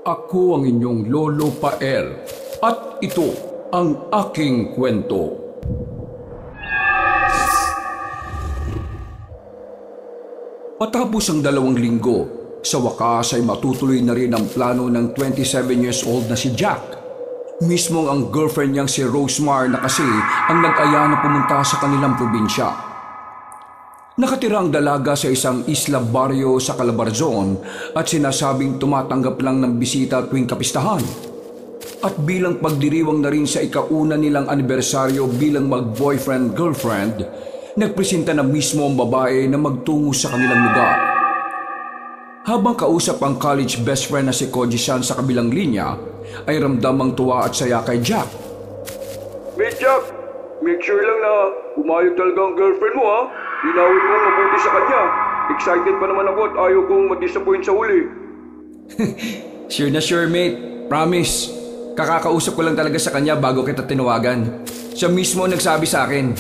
Ako ang inyong Lolo Pael at ito ang aking kwento. Matapos ang 2 linggo, sa wakas ay matutuloy na rin ang plano ng 27 years old na si Jack. Mismong ang girlfriend niyang si Rosemar na kasi ang nag-aya na pumunta sa kanilang probinsya. Nakatira ang dalaga sa isang isla baryo sa Calabarzon at sinasabing tumatanggap lang ng bisita tuwing kapistahan. At bilang pagdiriwang na rin sa ikauna nilang anibersaryo bilang mag-boyfriend-girlfriend, nagpresenta na mismo ang babae na magtungo sa kanilang lugar. Habang kausap ang college best friend na si Koji-san sa kabilang linya, ay ramdam ang tuwa at saya kay Jack. Hey Jack, make sure lang na umayag talaga ang girlfriend mo ha. Linawin mo mabuti sa kanya. Excited pa naman ako at ayaw kong ma-disappoint sa huli. Sure na sure mate, promise. Kakakausap ko lang talaga sa kanya bago kita tinawagan. Siya mismo nagsabi sa akin.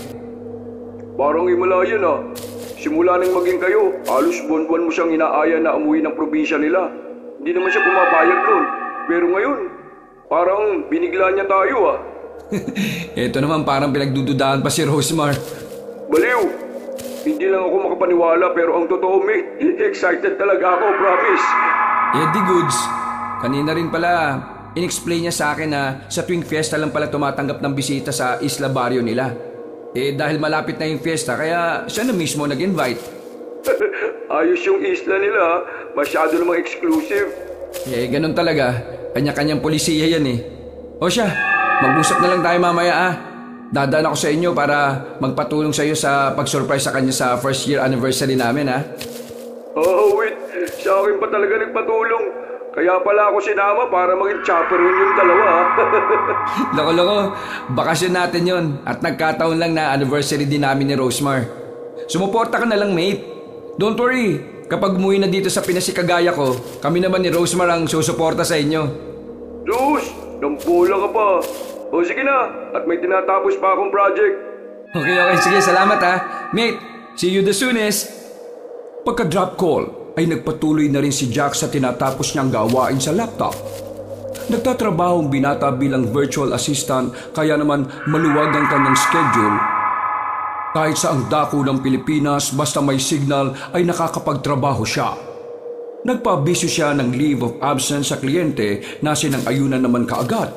Parang Himalayan ha. Simula nang maging kayo, halos buwan-buwan mo siyang inaaya na umuwi ng probinsya nila. Hindi naman siya pumapayag nun. Pero ngayon, parang binigla niya tayo ah. Ito naman parang pinagdududahan pa si Rosemar. Baliw! Hindi lang ako makapaniwala pero ang totoo mate, excited talaga ako, promise. Di goods. Kanina rin pala, in-explain niya sa akin na sa tuwing fiesta lang pala tumatanggap ng bisita sa Isla Barrio nila. Dahil malapit na yung fiesta kaya siya na mismo nag-invite. Ayos yung isla nila, masyado namang exclusive. Ganun talaga. Kanya-kanyang polisiya yan eh. O siya, mag-usap na lang tayo mamaya ah. Dadaan ako sa inyo para magpatulong sa iyo sa pag-surprise sa kanya sa first year anniversary namin ah. Oh wait, sa akin pa talaga nagpatulong. Kaya pala ako sinama para maging chaperone yung dalawa. Loko-loko, bakasyon natin yon at nagkataon lang na anniversary din namin ni Rosemar. Sumuporta ka na lang mate. Don't worry, kapag umuwi na dito sa Pinas si kagaya ko, kami naman ni Rosemar ang susuporta sa inyo. Diyos, dampola ka pa. O sige na, at may tinatapos pa akong project. Okay, sige, salamat ha. Mate, see you the soonest. Pagka-drop call, ay nagpatuloy na rin si Jack sa tinatapos niyang gawain sa laptop. Nagtatrabaho ang binata bilang virtual assistant kaya naman maluwag ang kanyang schedule. Kahit sa ang dako ng Pilipinas basta may signal ay nakakapagtrabaho siya. Nagpabisyo siya ng leave of absence sa kliyente na sinang-ayunan naman kaagad.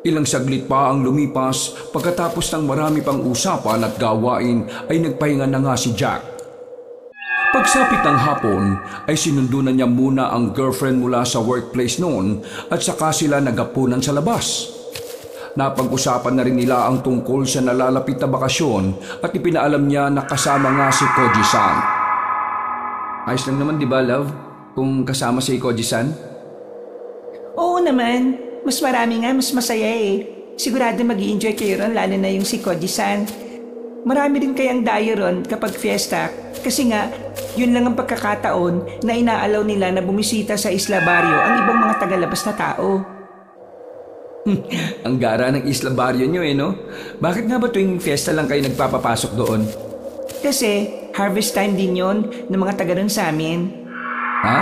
Ilang saglit pa ang lumipas pagkatapos ng marami pang usapan at gawain ay nagpahinga na nga si Jack. Pagsapit ng hapon ay sinundo na niya muna ang girlfriend mula sa workplace noon at saka sila naghapunan sa labas. Napag-usapan na rin nila ang tungkol sa nalalapit na bakasyon at ipinaalam niya na kasama nga si Koji-san. Ayos lang naman di ba love kung kasama si Koji-san? Oo naman, mas marami nga mas masaya eh. Sigurado mag-i-enjoy kayo ron lalo na yung si Koji-san. Marami rin kayang dayo ron kapag fiesta kasi nga yun lang ang pagkakataon na inaalaw nila na bumisita sa Isla Barrio ang ibang mga tagalabas na tao. Ang gara ng Isla Barrio nyo no? Bakit nga ba tuwing fiesta lang kayo nagpapapasok doon? Kasi harvest time din yon ng mga taga ron sa amin. Ha?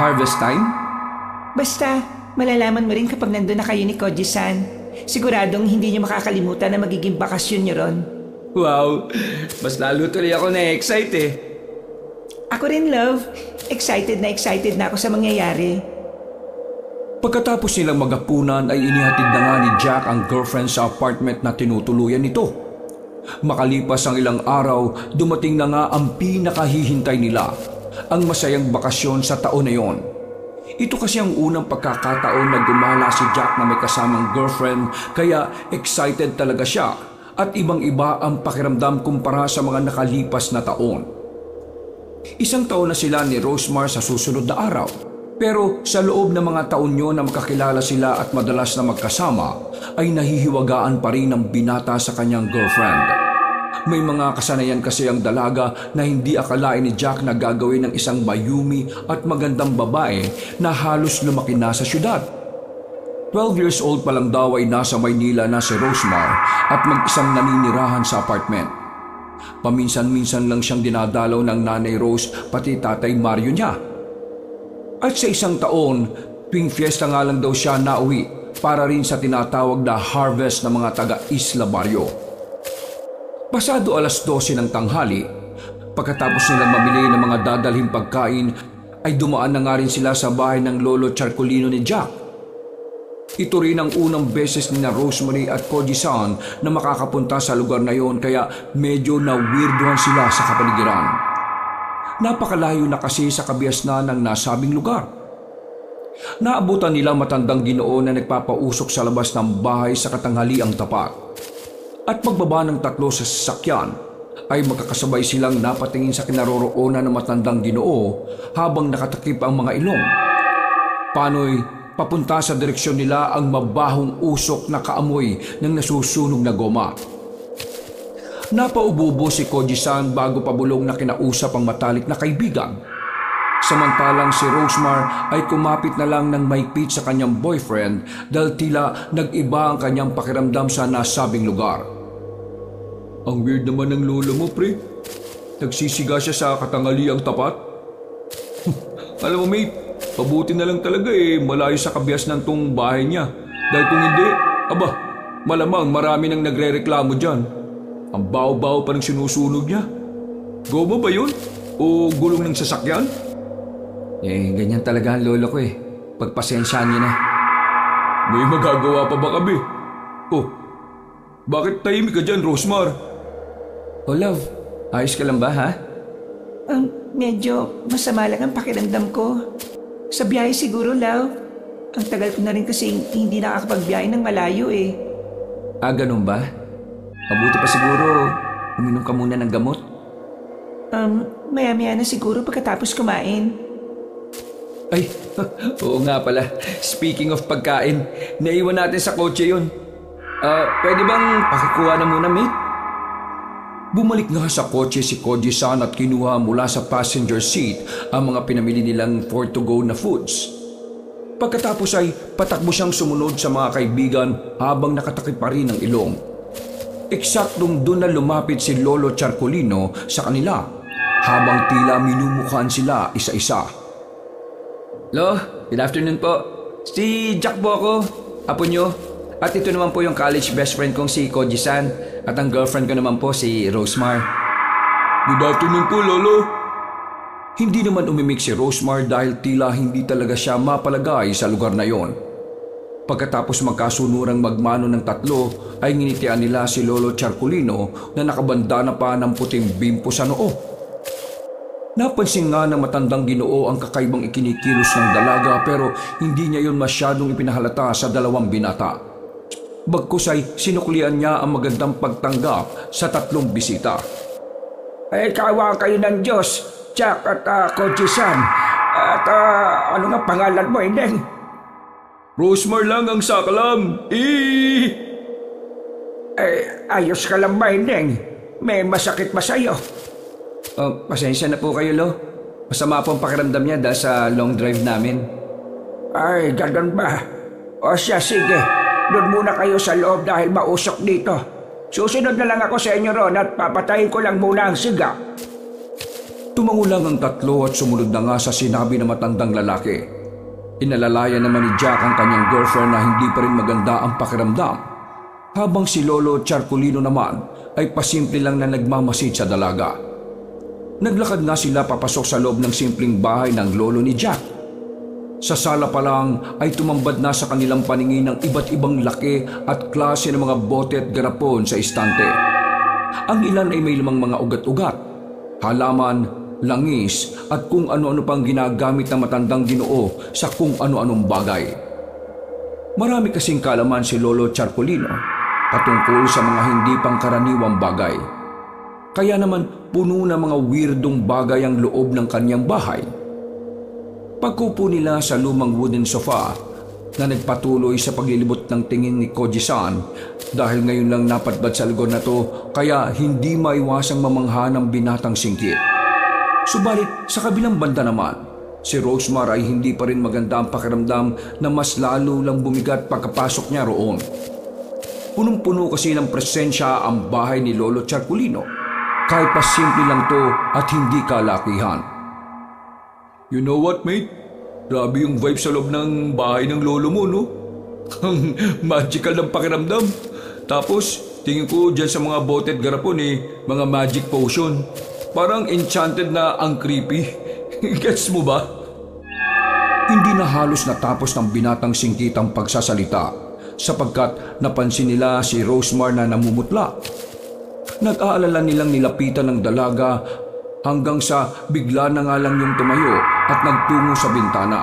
Harvest time? Basta, malalaman mo rin kapag nandun na kayo ni Koji-san. Siguradong hindi nyo makakalimutan na magiging bakasyon nyo ron. Wow, mas lalo tuloy ako na-excite eh. Ako rin love, excited na ako sa mangyayari. Pagkatapos nilang maghapunan ay inihatid na nga ni Jack ang girlfriend sa apartment na tinutuluyan nito. Makalipas ang ilang araw, dumating na nga ang pinakahihintay nila, ang masayang bakasyon sa taon na yon. Ito kasi ang unang pagkakataon na gumala si Jack na may kasamang girlfriend kaya excited talaga siya at ibang-iba ang pakiramdam kumpara sa mga nakalipas na taon. Isang taon na sila ni Rosemar sa susunod na araw. Pero sa loob ng mga taon nyo na makakilala sila at madalas na magkasama, ay nahihiwagaan pa rin ang binata sa kanyang girlfriend. May mga kasanayan kasi ang dalaga na hindi akalain ni Jack na gagawin ng isang mayumi at magandang babae na halos lumaki na sa syudad. 12 years old pa lang daw ay nasa Maynila na si Rosemar at mag-isang naninirahan sa apartment. Paminsan-minsan lang siyang dinadalaw ng nanay Rose pati tatay Mario niya. At sa isang taon Tuwing fiesta nga lang daw siya nauwi para rin sa tinatawag na harvest ng mga taga Isla Barrio. Pasado 12:00 ng tanghali, pagkatapos nilang mamili ng mga dadalhing pagkain, ay dumaan na nga rin sila sa bahay ng Lolo Charcolino ni Jack. Ito rin ang unang beses ni na Rosemary at Koji-san na makakapunta sa lugar na yon, kaya medyo na-weirdohan sila sa kapaligiran. Napakalayo na kasi sa kabiasnan ng nasabing lugar. Naabutan nila matandang Ginoo na nagpapausok sa labas ng bahay sa katanghaliang tapat. At pagbaba ng 3 sa sasakyan, ay magkakasabay silang napatingin sa kinaroroonan ng matandang Ginoo habang nakatakip ang mga ilong. Pano'y papunta sa direksyon nila ang mabahong usok na kaamoy ng nasusunog na goma. Napaububo si Koji-san bago pabulong na kinausap ang matalik na kaibigan. Samantalang si Rosemar ay kumapit na lang ng maipit sa kanyang boyfriend dahil tila nag-iba ang kanyang pakiramdam sa nasabing lugar. Ang weird naman ng lolo mo, pre. Nagsisiga siya sa katanghaliang tapat. Alam mo, mate, pabuti na lang talaga malayo sa kabiasnan tong bahay niya. Dahil kung hindi, malamang marami nang nagre-reklamo dyan. Ang baw-baw pa ng sinusunog niya. Goma ba yun? O gulong ng sasakyan? Ganyan talaga ang lolo ko Pagpasensyaan niyo na. May magagawa pa ba kami? Bakit tahimik ka dyan, Rosemar? Love, ayos ka lang ba, ha? Medyo masama lang ang pakiramdam ko. Sa biyahe siguro, love. Ang tagal ko na rin kasi hindi nakakapagbiyahe ng malayo Ganun ba? Mabuti pa siguro, uminom ka muna ng gamot. Maya-maya na siguro pagkatapos kumain. Ay, oo nga pala. Speaking of pagkain, naiwan natin sa kotse yun. Pwede bang pakikuha na muna, mate? Bumalik nga sa kotse si Koji-san at kinuha mula sa passenger seat ang mga pinamili nilang for to go na foods. Pagkatapos ay patakbo siyang sumunod sa mga kaibigan habang nakatakip pa rin ang ilong. Eksaktong doon na lumapit si Lolo Charcolino sa kanila habang tila minumukhaan sila isa-isa. Lo, good afternoon po. Si Jack po ako, apo nyo. At ito naman po yung college best friend kong si Koji-san. At ang girlfriend ko naman po si Rosemar. Good afternoon po, Lolo. Hindi naman umimik si Rosemar dahil tila hindi talaga siya mapalagay sa lugar na yon. Pagkatapos magkasunurang magmano ng 3, ay nginitian nila si Lolo Charcolino na nakabandana pa ng puting bimpo sa noo. Napansin nga ng matandang Ginoo ang kakaibang ikinikilos ng dalaga pero hindi niya yon masyadong ipinahalata sa 2 binata. Bagkus ay sinuklian niya ang magandang pagtanggap sa 3 bisita. Kawa kayo ng Diyos, Jack at Koji-san. At ano nga pangalan mo, Indeng? Rosemar lang ang sakalam. Ayos ka lang ba, Indeng? May masakit ba sa'yo? Pasensya na po kayo, Lo. Masama po ang pakiramdam niya dahil sa long drive namin. Ay, ganun ba? O siya, sige. Doon muna kayo sa loob dahil mausok dito. Susunod na lang ako sa inyo ron at papatayin ko lang muna ang siga. Tumango lang ang 3 at sumunod na nga sa sinabi ng matandang lalaki. Inalalayan naman ni Jack ang kanyang girlfriend na hindi pa rin maganda ang pakiramdam. Habang si Lolo Charcolino naman ay pasimple lang na nagmamasid sa dalaga. Naglakad nga sila papasok sa loob ng simpleng bahay ng lolo ni Jack. Sa sala pa lang ay tumambad na sa kanilang paningin ng iba't ibang laki at klase ng mga bote at garapon sa istante. Ang ilan ay may lamang mga ugat-ugat, halaman, langis at kung ano-ano pang ginagamit ng matandang Ginoo sa kung ano-anong bagay. Marami kasing kaalaman si Lolo Charcolino patungkol sa mga hindi pangkaraniwang bagay. Kaya naman puno ng mga weirdong bagay ang loob ng kanyang bahay. Pagkupo nila sa lumang wooden sofa na nagpatuloy sa paglilibot ng tingin ni Koji-san dahil ngayon lang napadpad sa lugar na to kaya hindi maiwasang mamangha ng binatang singkit. Subalit sa kabilang banda naman, si Rosemar ay hindi pa rin maganda ang pakiramdam na mas lalo lang bumigat pagkapasok niya roon. Punong-puno kasi ng presensya ang bahay ni Lolo Charcolino kahit pa simple lang to at hindi kalakihan. You know what, mate? Grabe yung vibe sa loob ng bahay ng lolo mo, no? Ang magical ng pakiramdam. Tapos, tingin ko dyan sa mga bote at garapon mga magic potion. Parang enchanted na ang creepy. Gets mo ba? Hindi na halos natapos ng binatang singkitang pagsasalita sapagkat napansin nila si Rosemar na namumutla. Nag-aalala nilang nilapitan ng dalaga hanggang sa bigla na nga lang yung tumayo at nagtungo sa bintana.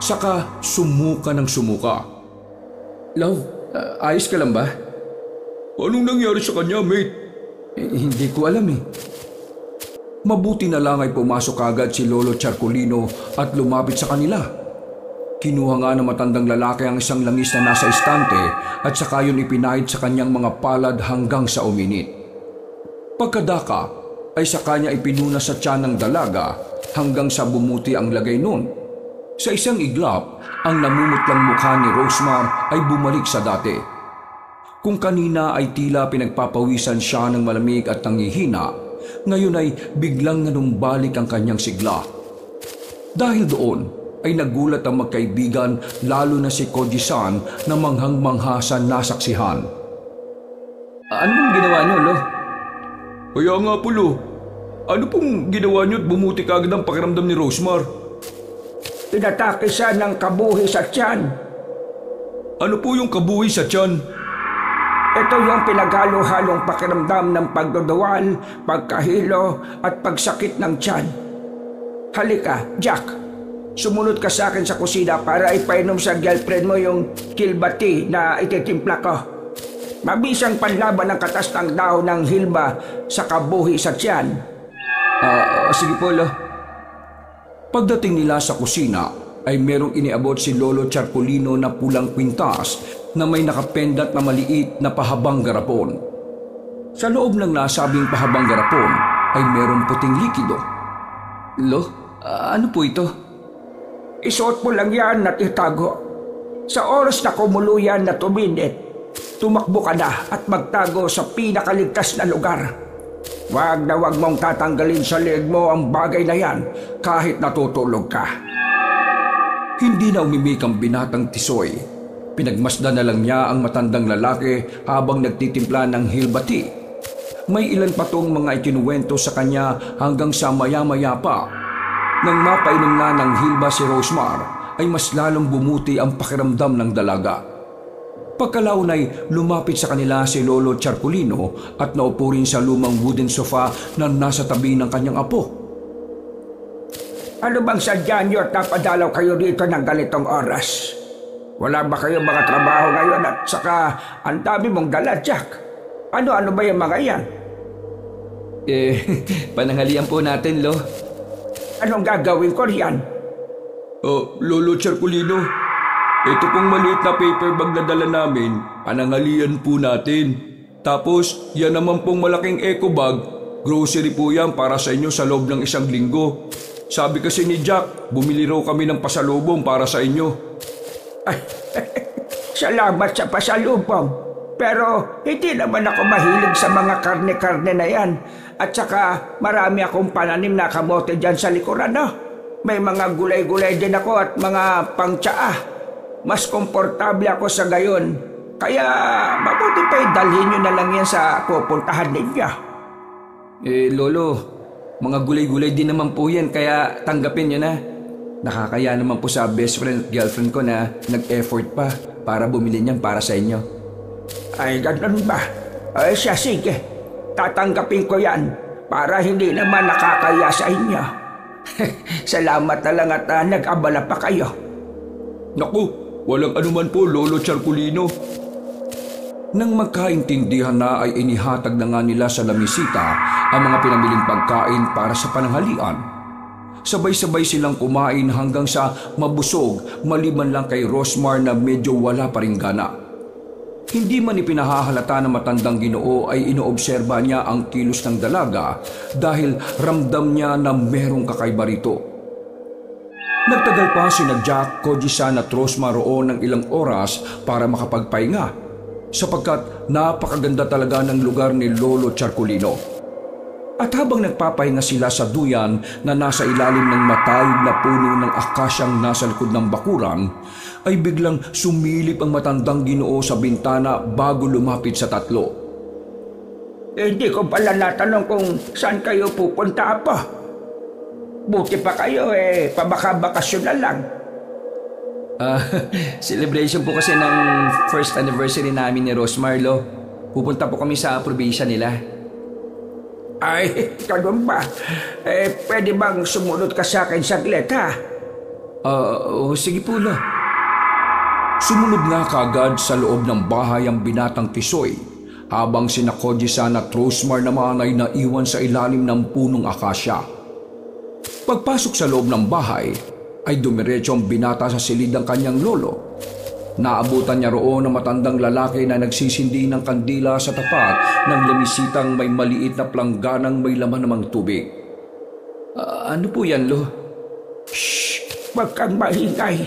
Saka sumuka ng sumuka. Love, ayos ka lang ba? Anong nangyari sa kanya, mate? Hindi ko alam eh. Mabuti na lang ay pumasok agad si Lolo Charcolino at lumapit sa kanila. Kinuha nga ng matandang lalaki ang isang langis na nasa estante at saka yun ipinahid sa kanyang mga palad hanggang sa uminit. Pagkadaka ay sa kanya ipinuna sa tiyan ng dalaga hanggang sa bumuti ang lagay nun. Sa isang iglap, ang namumutlang mukha ni Rosemar ay bumalik sa dati. Kung kanina ay tila pinagpapawisan siya ng malamig at nangihina, ngayon ay biglang nanumbalik ang kanyang sigla. Dahil doon ay nagulat ang magkaibigan lalo na si Koji-san na manghang-mangha sa nasaksihan. Ano pong ginawa niyo, Lo? Kaya nga po, Lo. Ano pong ginawa niyo at bumuti kagad ang pakiramdam ni Rosemar? Tinatake siya ng kabuhi sa tiyan. Ano po yung kabuhi sa tiyan? Ito yung pinaghalo-halong pakiramdam ng pagduduwal, pagkahilo at pagsakit ng tiyan. Halika, Jack. Sumunod ka sa akin sa kusina para ipainom sa girlfriend mo yung kilbati na ititimpla ko. Mabisang panlaban ng katas ng dahon ng hilba sa kabuhi sa tiyan. Sige po, Lo. Pagdating nila sa kusina ay merong iniabot si Lolo Charcolino na pulang kwintas na may nakapendat na maliit na pahabang garapon. Sa loob ng nasabing pahabang garapon ay merong puting likido. Lo, ano po ito? Isuot mo lang yan at itago. Sa oras na kumulo yan na tuminit, tumakbo ka na at magtago sa pinakaligtas na lugar. Wag na wag mong tatanggalin sa leeg mo ang bagay na yan kahit natutulog ka. Hindi na umimik ang binatang tisoy. Pinagmasdan na lang niya ang matandang lalaki habang nagtitimpla ng hilbati. May ilan pa tong mga ikinuwento sa kanya hanggang sa maya-maya pa. Nang mapainom na ng hilba si Rosemar, ay mas lalong bumuti ang pakiramdam ng dalaga. Pagkalaon ay lumapit sa kanila si Lolo Charcolino at naupo rin sa lumang wooden sofa na nasa tabi ng kanyang apo. Ano bang sadya niyo at napadalaw kayo dito ng ganitong oras? Wala ba kayo mga trabaho ngayon at saka ang dami mong dala, Jack? Ano-ano ba yung mga yan? Pananghalian po natin, Lo. Anong gagawin ko riyan? Lolo Charcolino, ito pong maliit na paper bag na dala namin, pananghalian po natin. Tapos, yan naman pong malaking eco bag, grocery po yan para sa inyo sa loob ng 1 linggo. Sabi kasi ni Jack, bumili raw kami ng pasalubong para sa inyo. Ay, salamat sa pasalubong. Pero hindi naman ako mahilig sa mga karne-karne na yan. At saka marami akong pananim na kamote dyan sa likuran, no? May mga gulay-gulay din ako at mga pangtsaa. Mas komportable ako sa gayon. Kaya mabuti pa dalhin nyo na lang yan sa pupuntahan ninyo. Lolo, mga gulay-gulay din naman po yan kaya tanggapin nyo na. Nakakaya naman po sa best friend at girlfriend ko na nag-effort pa para bumili niyan para sa inyo. Ay, ganun ba? Ay, siya, sige. Tatanggapin ko yan para hindi naman nakakaya sa inyo. Salamat na lang at nag-abala pa kayo. Naku, walang anuman po, Lolo Charcolino. Nang magkaintindihan na ay inihatag na nga nila sa lamisita ang mga pinamiling pagkain para sa pananghalian. Sabay-sabay silang kumain hanggang sa mabusog maliban lang kay Rosemar na medyo wala pa ring gana. Hindi man ipinahahalata ng matandang Ginoo ay inoobserba niya ang kilos ng dalaga dahil ramdam niya na merong kakaiba rito. Nagtagal pa sina Jack, Koji-san at Rosemar roon ng ilang oras para makapagpahinga sapagkat napakaganda talaga ng lugar ni Lolo Charcolino. At habang nagpapahinga sila sa duyan na nasa ilalim ng matayog na puno ng akasyang nasa likod ng bakuran, ay biglang sumilip ang matandang Ginoo sa bintana bago lumapit sa tatlo. Hindi ko pala natanong kung saan kayo pupunta pa. Buti pa kayo pabaka-bakasyon na lang. Celebration po kasi ng first anniversary namin ni Rosmar, Lo. Pupunta po kami sa probinsya nila. Ay, ganun ba? Pwede bang sumunod ka sa akin saglit, ha? Sige po, Lo. Sumunod nga kagad sa loob ng bahay ang binatang Tisoy, habang sina Koji-san at Rosmar naman ay naiwan sa ilalim ng punong akasya. Pagpasok sa loob ng bahay, ay dumiretso ang binata sa silid ng kanyang lolo. Naabutan niya roon ang matandang lalaki na nagsisindi ng kandila sa tapat ng lemisitang may maliit na plangganang may laman namang tubig. Ano po yan, Lo? Shh! Huwag kang maingay.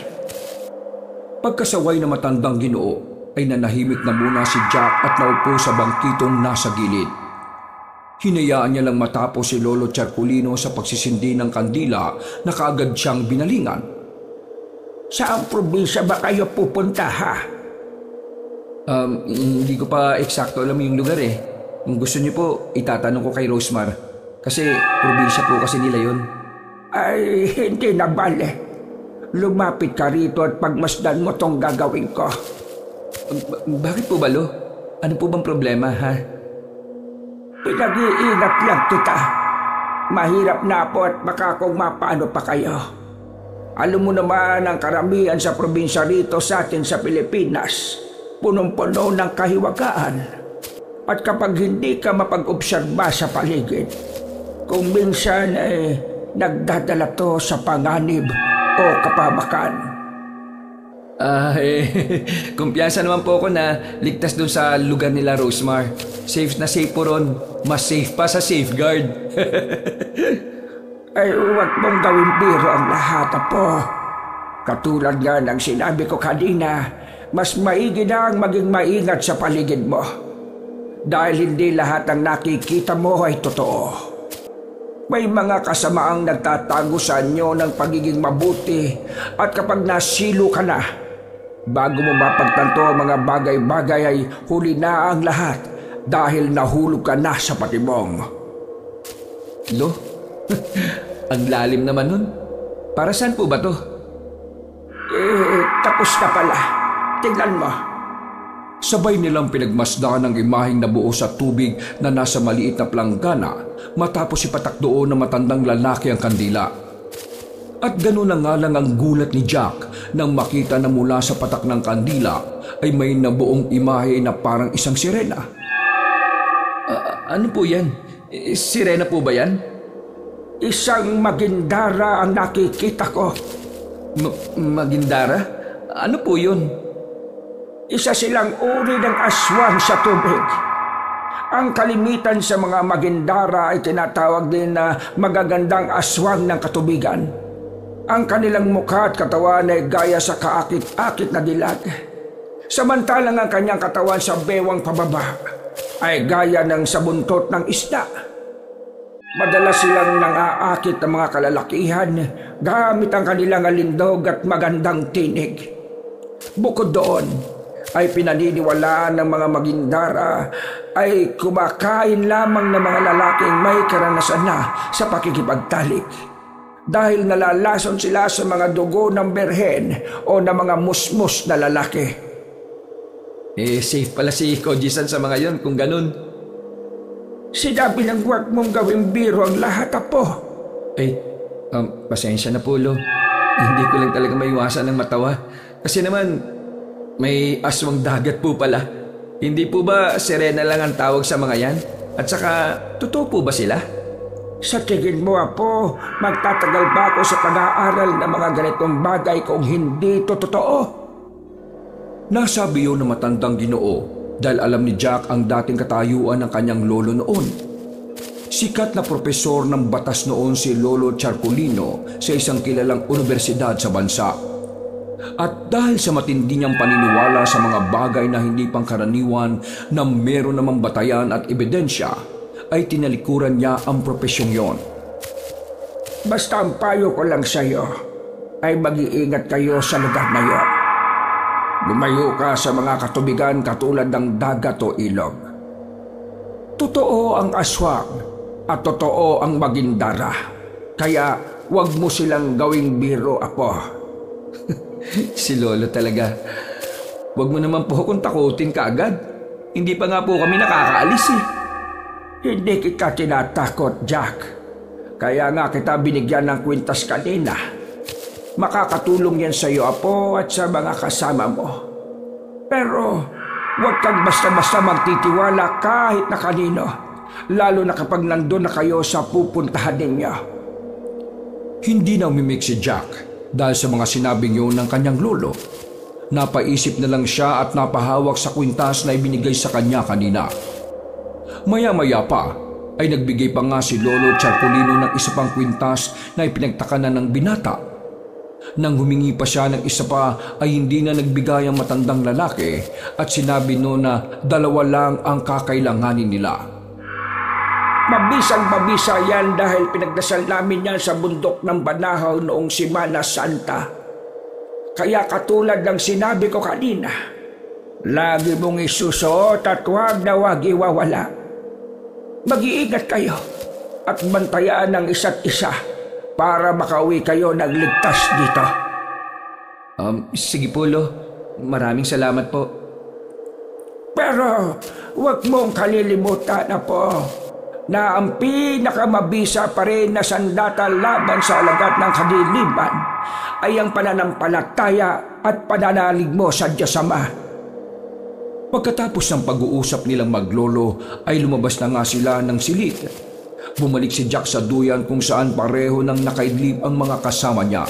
Pagkasaway na matandang Ginoo, ay nanahimik na muna si Jack at naupo sa bangkitong nasa gilid. Hinayaan niya lang matapos si Lolo Charculino sa pagsisindi ng kandila na kaagad siyang binalingan. Saan probinsya ba kayo pupunta, ha? Hindi ko pa eksakto alam yung lugar eh. Kung gusto niyo po, itatanong ko kay Rosmar. Kasi probinsya po kasi nila yun. Ay, hindi na bale. Lumapit ka rito at pagmasdan mo tong gagawin ko. Bakit po ba, Lo? Ano po bang problema, ha? Pinag-iingat lang kita. Mahirap na po at baka kung mapano pa kayo. Alam mo naman ang karamihan sa probinsya rito sa atin sa Pilipinas, punong-puno ng kahiwagaan. At kapag hindi ka mapag-obserba sa paligid, kung minsan nagdadala to sa panganib o kapabakan. Kumpiyansa naman po ako na ligtas doon sa lugar nila, Rosmar. Safe na safe po ron. Mas safe pa sa safeguard. Ay, huwag mong gawin biro ang lahat, Apo. Katulad nga ng sinabi ko kanina, mas maigi na ang maging maingat sa paligid mo. Dahil hindi lahat ng nakikita mo ay totoo. May mga kasamaang nagtatago sa anyo ng pagiging mabuti at kapag nasilo ka na, bago mo mapagtanto ang mga bagay-bagay ay huli na ang lahat dahil nahulog ka na sa patibong. Lo, ang lalim naman nun. Para saan po ba to? Tapos na pala. Tingnan mo. Sabay nilang pinagmasdan ang imaheng nabuo sa tubig na nasa maliit na planggana matapos ipatak doon ng matandang lalaki ang kandila. At gano'n na nga lang ang gulat ni Jack nang makita na mula sa patak ng kandila ay may nabuong imahe na parang isang sirena. Ano po yan? Sirena po ba yan? Isang magindara ang nakikita ko. Magindara? Ano po yun? Isa silang uri ng aswang sa tubig. Ang kalimitan sa mga magindara ay tinatawag din na magagandang aswang ng katubigan. Ang kanilang mukha at katawan ay gaya sa kaakit-akit na dilag. Samantalang ang kanyang katawan sa bewang pababa ay gaya ng sa buntot ng isda. Madalas silang nangaakit ng mga kalalakihan gamit ang kanilang alindog at magandang tinig. Bukod doon, ay pinaniniwalaan ng mga magindara ay kumakain lamang ng mga lalaking may karanasan na sa pakikipagtalik dahil nalalason sila sa mga dugo ng berhen o ng mga musmus na lalaki. Safe pala si Koji-san sa mga yon kung ganun. Sinabi ng huwag mong gawing biro ang lahat, Apo. Pasensya na po, Lo. Hindi ko lang talaga maiwasan ng matawa. Kasi naman, may aswang dagat po pala. Hindi po ba sirena lang ang tawag sa mga yan? At saka, totoo po ba sila? Sa tingin mo, Apo, magtatagal ba ako sa pag-aaral ng mga ganitong bagay kung hindi ito totoo? Nasabi yun ng matandang Ginoo dahil alam ni Jack ang dating katayuan ng kanyang lolo noon. Sikat na propesor ng batas noon si Lolo Charculino sa isang kilalang universidad sa bansa. At dahil sa matindi niyang paniniwala sa mga bagay na hindi pangkaraniwan na meron namang batayan at ebidensya, ay tinalikuran niya ang propesyong yon. Basta ang payo ko lang sa'yo ay mag-iingat kayo sa lugar na yon. Lumayo ka sa mga katubigan katulad ng dagat o ilog. Totoo ang aswang at totoo ang magindara. Kaya huwag mo silang gawing biro, apo. Si Lolo talaga. Huwag mo naman po akong takutin kaagad. Hindi pa nga po kami nakakaalis eh. Hindi kita tinatakot, Jack. Kaya nga kita binigyan ng kwintas kanina. Makakatulong yan sa iyo, apo, at sa mga kasama mo. Pero huwag kang basta-basta magtitiwala kahit na kanino. Lalo na kapag nandun na kayo sa pupuntahan ninyo. Hindi na umimik si Jack dahil sa mga sinabing yun ng kanyang lolo. Napaisip na lang siya at napahawak sa kwintas na ibinigay sa kanya kanina. Maya-maya pa ay nagbigay pa nga si Lolo Charpolino ng isa pang kwintas na ipinagtakanan ng binata. Nang humingi pa siya ng isa pa ay hindi na nagbigay ang matandang lalaki at sinabi no na 2 lang ang kakailanganin nila. Mabisang-mabisa yan dahil pinagdasal namin yan sa bundok ng Banahaw noong Semana Santa. Kaya katulad ng sinabi ko kanina, lagi mong isusuot at huwag na huwag iwawala. Mag-iingat kayo at bantayan ng isa't isa para makauwi kayo ng ligtas dito. Sige po, Lo. Maraming salamat po. Pero huwag mong kalilimutan na po na ang pinakamabisa pa rin na sandata laban sa alagad ng kadiliman ay ang pananampalataya at pananalig mo sa Diyos Ama. Pagkatapos ng pag-uusap nilang maglolo ay lumabas na nga sila ng silid. Bumalik si Jack sa duyan kung saan pareho nang nakaidlip ang mga kasama niya.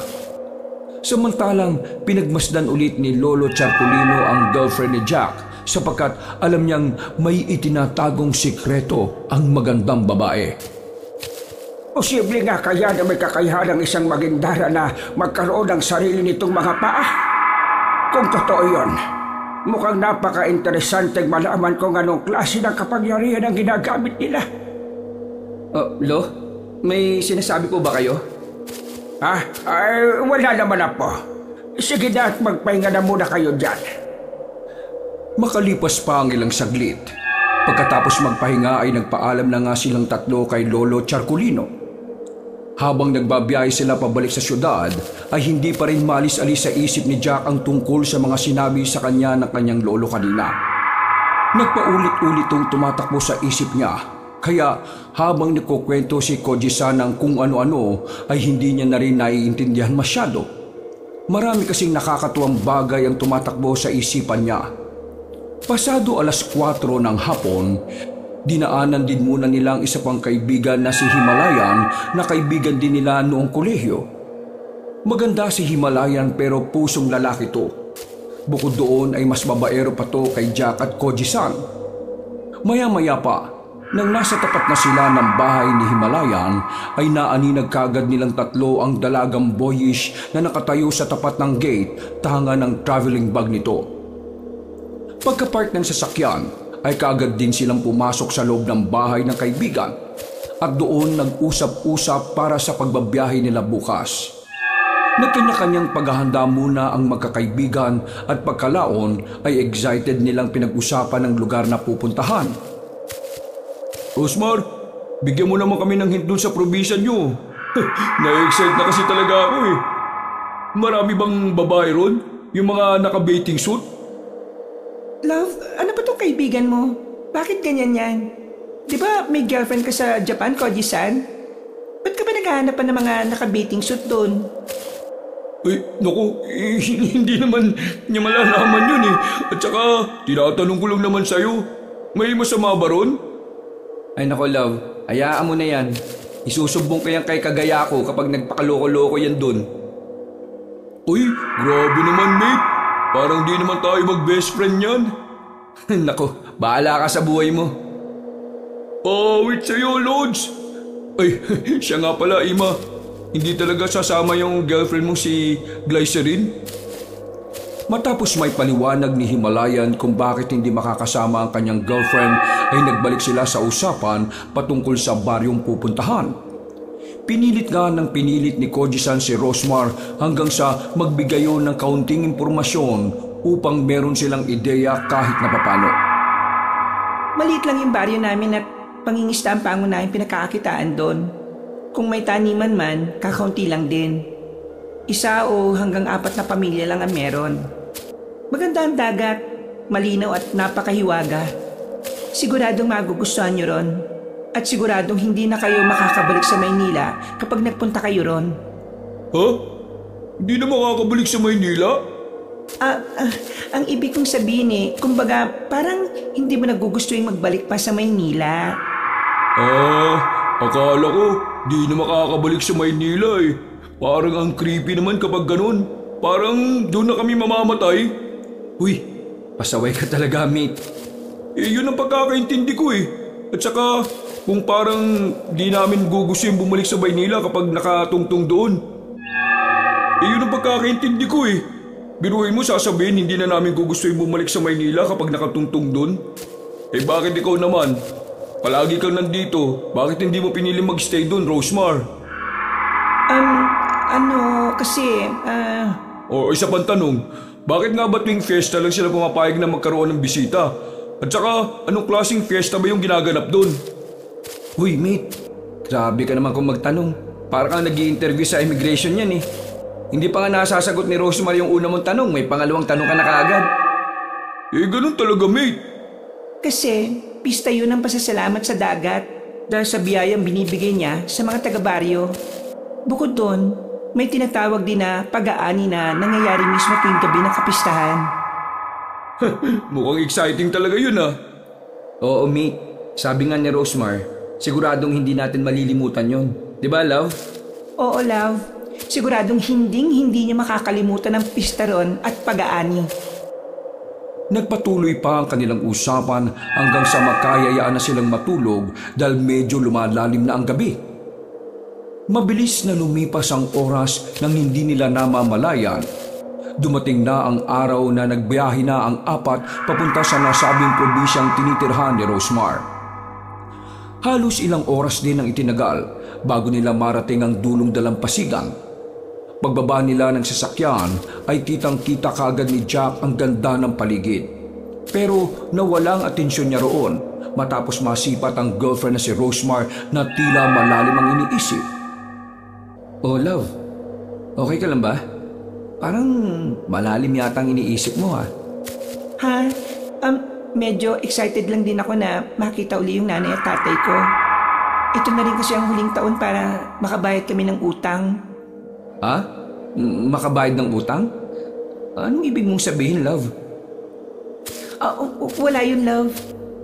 Samantalang pinagmasdan ulit ni Lolo Charpolino ang girlfriend ni Jack sapagkat alam niyang may itinatagong sikreto ang magandang babae. Posible nga kaya na may kakayahan ng isang magindara na magkaroon ng sarili nitong mga paa? Kung totoo yun, mukhang napaka-interesante malaman kung anong klase ng kapangyarihan ang ginagamit nila. Lo, may sinasabi po ba kayo? Ay, wala naman na po. Sige na at magpahinga na muna kayo dyan. Makalipas pa ang ilang saglit. Pagkatapos magpahinga ay nagpaalam na nga silang tatlo kay Lolo Charpolino. Habang nagbabiyahe sila pabalik sa syudad, ay hindi pa rin malis-alis sa isip ni Jack ang tungkol sa mga sinabi sa kanya ng kanyang lolo kanina. Nagpaulit-ulit itong tumatakbo sa isip niya. Kaya habang nagkukwento si Koji-san ng kung ano-ano ay hindi niya na rin naiintindihan masyado. Marami kasing nakakatuwang bagay ang tumatakbo sa isipan niya. Pasado 4:00 ng hapon, dinaanan din muna nila ang isa pang kaibigan na si Himalayan na kaibigan din nila noong kolehiyo. Maganda si Himalayan pero pusong lalaki to. Bukod doon ay mas babaero pa to kay Jack at Koji-san. Maya-maya pa, nang nasa tapat na sila ng bahay ni Himalayan, ay naaninag kagad nilang tatlo ang dalagang boyish na nakatayo sa tapat ng gate tanga ng traveling bag nito. Pagka-park ng sasakyan, ay kagad din silang pumasok sa loob ng bahay ng kaibigan at doon nag-usap-usap para sa pagbabiyahe nila bukas. Nagkanya-kanyang paghahanda muna ang magkakaibigan at pagkalaon ay excited nilang pinag-usapan ang lugar na pupuntahan. Osmar, bigyan mo naman kami ng hint dun sa probinsya nyo. Na-excite na kasi talaga ako eh. Marami bang babae ron? Yung mga naka-bathing suit? Love, ano ba itong kaibigan mo? Bakit ganyan yan? Di ba may girlfriend ka sa Japan, Koji-san? Ba't ka ba naghahanap pa ng mga naka-bathing suit doon? Ay, naku, hindi naman niya malalaman yun eh. At saka, tinatanong ko lang naman sa'yo. May masama ba ron? Ay nako, Love, hayaan mo na yan. Isusubong ko yan kay kagaya ko kapag nagpakaloko-loko yan dun. Uy, grabe naman mate. Parang di naman tayo mag-best friend yan. Nako, bahala ka sa buhay mo. Wait sa'yo, Lods. Ay, siya nga pala, Ima. Hindi talaga sasama yung girlfriend mong si Glycerin? Matapos may paliwanag ni Himalayan kung bakit hindi makakasama ang kanyang girlfriend ay nagbalik sila sa usapan patungkol sa baryong pupuntahan. Pinilit nga ng pinilit ni Koji-san si Rosmar hanggang sa magbigayo ng kaunting impormasyon upang meron silang ideya kahit na papano. Maliit lang yung baryo namin at pangingisda ang pangunahing pinakakakitaan doon. Kung may taniman man, kakaunti lang din. 1 o hanggang 4 na pamilya lang ang meron. Maganda ang dagat, malinaw at napakahiwaga. Siguradong magugustuhan nyo ron. At siguradong hindi na kayo makakabalik sa Maynila kapag nagpunta kayo ron. Ha? Hindi na makakabalik sa Maynila? Ang ibig kong sabihin kumbaga parang hindi mo nagugustuhin magbalik pa sa Maynila. Akala ko di na makakabalik sa Maynila eh. Parang ang creepy naman kapag ganun. Parang doon na kami mamamatay. Uy, pasaway ka talaga, mate. Yun ang pagkakaintindi ko eh. At saka kung parang di namin gugustuhin bumalik sa Maynila kapag nakatungtong doon. Yun ang pagkakaintindi ko eh. Biruin mo sasabihin hindi na namin gugustuhin bumalik sa Maynila kapag nakatungtong doon. Bakit ikaw naman? Palagi kang nandito. Bakit hindi mo pinili magstay doon, Rosmar? O isa pang tanong, bakit nga ba tuwing fiesta lang sila pumapayag na magkaroon ng bisita? At saka, anong klaseng fiesta ba yung ginaganap doon? Uy, mate. Grabe ka naman kung magtanong. Para kang nag-i-interview sa immigration yan eh. Hindi pa nga nasasagot ni Rosmar yung una mong tanong. May pangalawang tanong ka na kaagad. Ganun talaga, mate. Kasi pista yun ng pasasalamat sa dagat dahil sa biyayang binibigay niya sa mga taga-baryo. Bukod doon, may tinatawag din na pag-aani na nangyayari mismo tuwing gabi ng kapistahan. Mukhang exciting talaga yun ah. Oo, mate. Sabi nga ni Rosmar, siguradong hindi natin malilimutan yon. Di ba, love? Oo, love. Siguradong hindi niya makakalimutan ang pistaron at pag-aani. Nagpatuloy pa ang kanilang usapan hanggang sa makayayaan na silang matulog dahil medyo lumalalim na ang gabi. Mabilis na lumipas ang oras nang hindi nila namamalayan. Dumating na ang araw na nagbiyahe na ang 4 papunta sa nasabing probinsyang tinitirhan ni Rosmar. Halos ilang oras din ang itinagal bago nila marating ang dulong dalampasigan. Pagbaba nila ng sasakyan ay kitang-kita kaagad ni Jack ang ganda ng paligid. Pero nawalang atensyon niya roon matapos masipat ang girlfriend na si Rosmar na tila malalim ang iniisip. Oh, love. Okay ka lang ba? Parang malalim yata ang iniisip mo ha. Ha? Medyo excited lang din ako na makita uli yung nanay at tatay ko. Ito na rin kasi ang huling taon para makabayad kami ng utang. Ha? Makabayad ng utang? Anong ibig mong sabihin, love? Wala yun, love.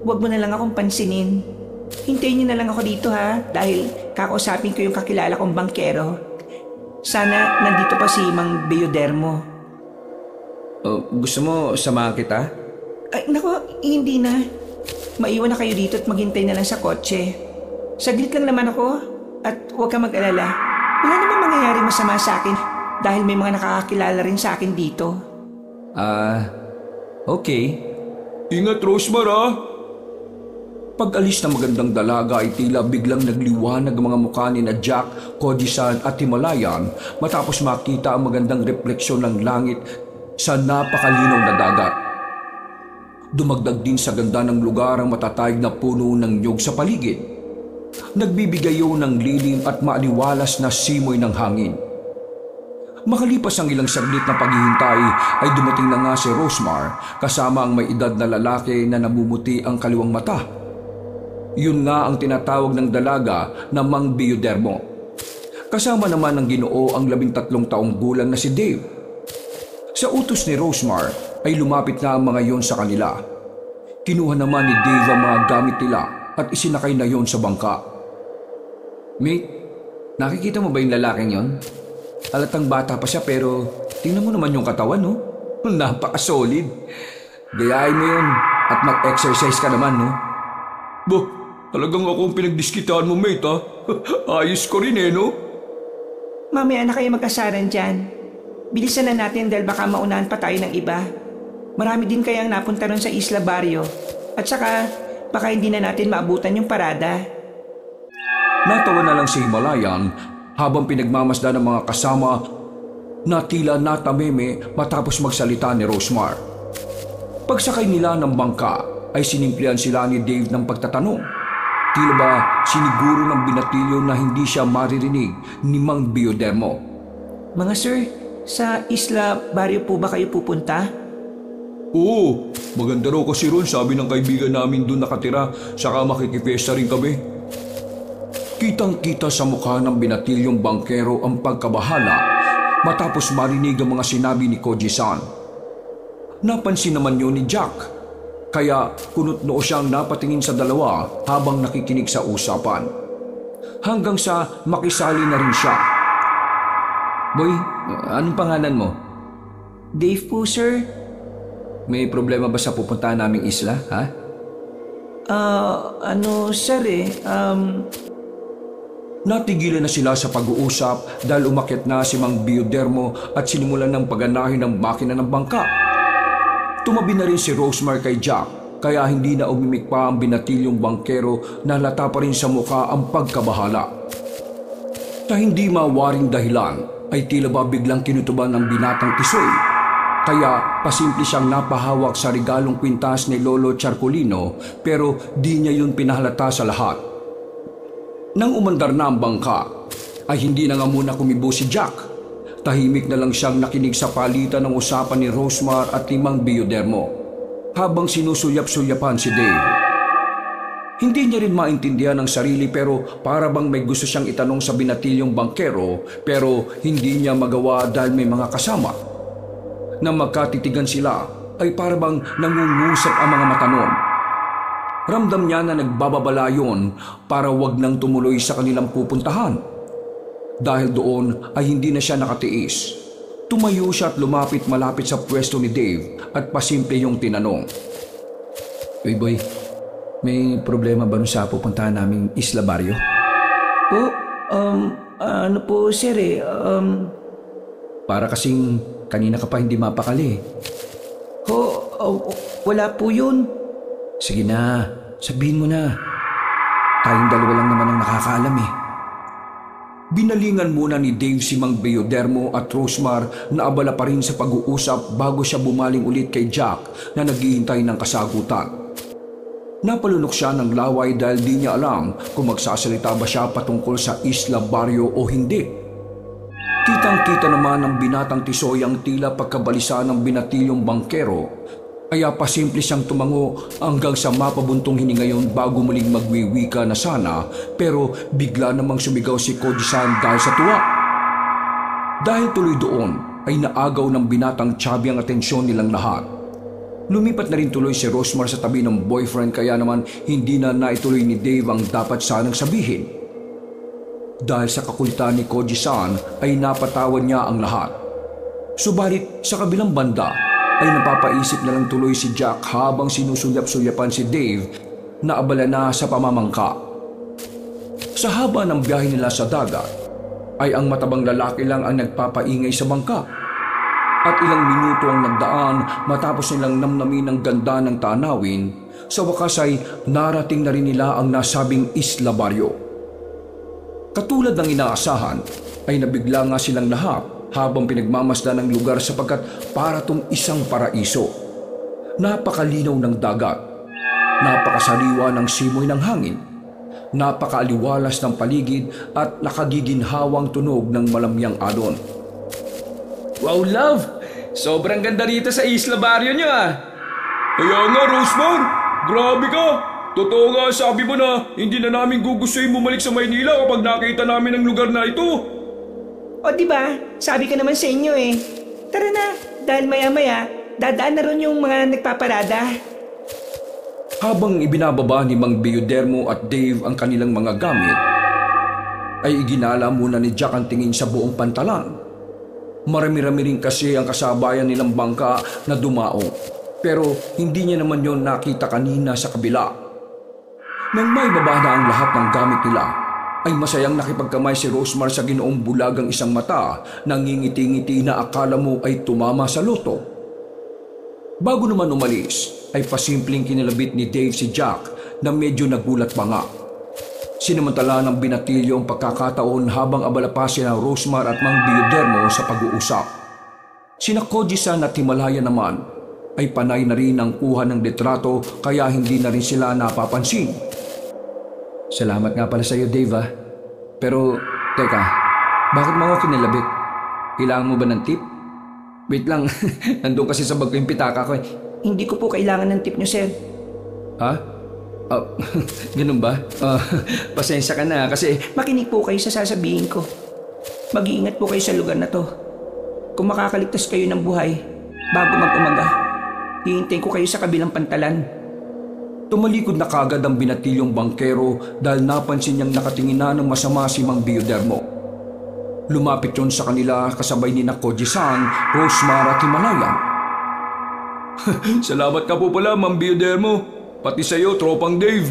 Huwag mo na lang akong pansinin. Hintayin niyo na lang ako dito ha, dahil kakausapin ko yung kakilala kong bangkero. Sana nandito pa si Mang Biodermo. Gusto mo samahan kita? Ay, naku, hindi na. Maiwan na kayo dito at maghintay na lang sa kotse. Saglit lang naman ako at huwag ka mag-alala. Wala naman mangyayari masama sa akin dahil may mga nakakakilala rin sa akin dito. Okay. Ingat, Rosmar ah. Pag-alis ng magandang dalaga ay tila biglang nagliwanag ang mga mukha ni na Jack, Koji-san at Himalayan matapos makita ang magandang refleksyon ng langit sa napakalinaw na dagat. Dumagdag din sa ganda ng lugar ang matatayag na puno ng niyog sa paligid. Nagbibigayo ng lilim at maaliwalas na simoy ng hangin. Makalipas ang ilang saglit na paghihintay ay dumating na nga si Rosmar kasama ang may edad na lalaki na namumuti ang kaliwang mata. Yun nga ang tinatawag ng dalaga na Mang Biodermo. Kasama naman ng Ginoo ang 13 taong gulang na si Dave. Sa utos ni Rosmar ay lumapit na ang mga yon sa kanila. Kinuha naman ni Dave ang mga gamit nila at isinakay na yon sa bangka. Mate, nakikita mo ba yung lalaking yon? Halatang bata pa siya pero tingnan mo naman yung katawan, no? Napaka-solid. Gayahin mo yun at mag-exercise ka naman, no? Talagang ako ang pinagdiskitahan mo, mate ha? Ayos ko rin no? Mamaya na kayo mag-asaran dyan. bilisan na natin dahil baka maunahan pa tayo ng iba. Marami din kayang napunta ron sa Isla Barrio. At saka, baka hindi na natin maabutan yung parada. Natawa na lang si Himalayan habang pinagmamasdan ng mga kasama na tila natameme matapos magsalita ni Rosemar. Pagsakay nila ng bangka ay sinimplihan sila ni Dave ng pagtatanong. Tila ba siniguro ng binatilyo na hindi siya maririnig ni Mang Biodermo. Mga sir, sa Isla Barrio po ba kayo pupunta? Oo, maganda raw kasi ron, sabi ng kaibigan namin doon nakatira, saka makikipesta rin kami. Kitang-kita sa mukha ng binatilyong bangkero ang pagkabahala matapos marinig ang mga sinabi ni Koji-san. Napansin naman yun ni Jack, kaya kunot noo siyang napatingin sa dalawa habang nakikinig sa usapan. Hanggang sa makisali na rin siya. Boy, anong pangalan mo? Dave po, sir. May problema ba sa pupuntahan naming isla, ha? Sir Natigilan na sila sa pag-uusap dahil umakyat na si Mang Biodermo at sinimulan ng paganahin ng makina ng bangka. Tumabi na rin si Rosemar kay Jack, kaya hindi na umimik pa ang binatilyong bangkero na halata pa rin sa mukha ang pagkabahala. Sa hindi mawaring dahilan ay tila ba biglang kinutuban ng binatang tisoy, kaya pasimple siyang napahawak sa regalong kwintas ni Lolo Charcolino pero di niya yun pinahalata sa lahat. Nang umandar na ang bangka, ay hindi na nga muna kumibo si Jack. Tahimik na lang siyang nakinig sa palitan ng usapan ni Rosemar at ni Mang Biodermo habang sinusulyap-sulyapan si Dave. Hindi niya rin maintindihan ang sarili pero para bang may gusto siyang itanong sa binatilyong bangkero pero hindi niya magawa dahil may mga kasama. Nang magkatitigan sila ay para bang nangungusap ang mga mata nun. Ramdam niya na nagbababala yun para wag nang tumuloy sa kanilang pupuntahan. Dahil doon ay hindi na siya nakatiis. Tumayo siya at lumapit malapit sa pwesto ni Dave at pasimple yung tinanong. Uy boy, may problema ba sa pupuntahan naming Isla Barrio? Ano po sir Para kasing kanina ka pa hindi mapakali. Wala po yun. Sige na, sabihin mo na. Tayong dalawa lang naman ang nakakaalam eh. Binalingan muna ni Dave si Mang Biodermo at Rosemar na abala pa rin sa pag-uusap bago siya bumaling ulit kay Jack na naghihintay ng kasagutan. Napalunok siya ng laway dahil di niya alam kung magsasalita ba siya patungkol sa Isla Barrio o hindi. Kitang-kita naman ng binatang tisoy ang tila pagkabalisa ng binatilyong bangkero, kaya pasimple siyang tumango hanggang sa mapabuntong hininga yon bago muling magwiwika na sana pero bigla namang sumigaw si Koji-san dahil sa tuwa. Dahil tuloy doon ay naagaw ng binatang chubby ang atensyon nilang lahat. Lumipat na rin tuloy si Rosemar sa tabi ng boyfriend kaya naman hindi na naituloy ni Dave ang dapat sanang sabihin. Dahil sa kakulitan ni Koji-san ay napatawan niya ang lahat. Subalit sa kabilang banda ay napapaisip na lang tuloy si Jack habang sinusulyap-sulyapan si Dave na abala na sa pamamangka. Sa haba ng biyahe nila sa dagat ay ang matabang lalaki lang ang nagpapaingay sa bangka. At ilang minuto ang nagdaan matapos nilang namnamin ang ganda ng tanawin, sa wakas ay narating na rin nila ang nasabing Isla Barrio. Katulad ng inaasahan ay nabigla nga silang lahat habang pinagmamasdan ng lugar sapagkat para tong isang paraiso. Napakalinaw ng dagat, napakasariwa ng simoy ng hangin, napakaaliwalas ng paligid at nakagiginhawang tunog ng malamyang alon. Wow, love! Sobrang ganda rito sa Isla Barrio niyo ah! Kaya nga, Rosemar, grabe ka! Totoo nga, sabi mo na hindi na namin gugustuhin bumalik sa Maynila kapag nakita namin ang lugar na ito. O diba, sabi ko naman sa inyo eh. Tara na, dahil maya-maya, dadaan na ron yung mga nagpaparada. Habang ibinababa ni Mang Biodermo at Dave ang kanilang mga gamit, ay iginala muna ni Jack ang tingin sa buong pantalan. Marami-rami rin kasi ang kasabayan nilang bangka na dumao, pero hindi niya naman yon nakita kanina sa kabila. Nang may baba na ang lahat ng gamit nila, ay masayang nakipagkamay si Rosemar sa ginoong bulagang isang mata na ngingiti-ngiti na akala mo ay tumama sa loto. Bago naman umalis, ay pasimpleng kinilabit ni Dave si Jack na medyo nagulat pa nga. Sinamantala ng binatilyo ang pagkakataon habang abala pa sina Rosemar at Mang Biodermo sa pag-uusap. Sina Koji-san at Himalaya naman ay panay na rin ang kuha ng litrato kaya hindi na rin sila napapansin. Salamat nga pala sa iyo, Dave, ah. Pero, teka, bakit mo ako kinilabit? Kailangan mo ba ng tip? Wait lang, nandun kasi sa bag ko yung pitaka ko eh. Hindi ko po kailangan ng tip niyo, sir. Ha? Ganun ba? Pasensya ka na kasi... Makinig po kayo sa sasabihin ko. Mag-iingat po kayo sa lugar na to. Kung makakaligtas kayo ng buhay, bago mag-umaga, hihintayin ko kayo sa kabilang pantalan. Tumalikod na kagad ang binatilyong bangkero dahil napansin niyang nakatingin na ng masama si Mang Biodermo. Lumapit yon sa kanila kasabay ni Koji-san, Rosemar at Himalaya. Salamat ka po pala, Mang Biodermo. Pati sa iyo, tropang Dave.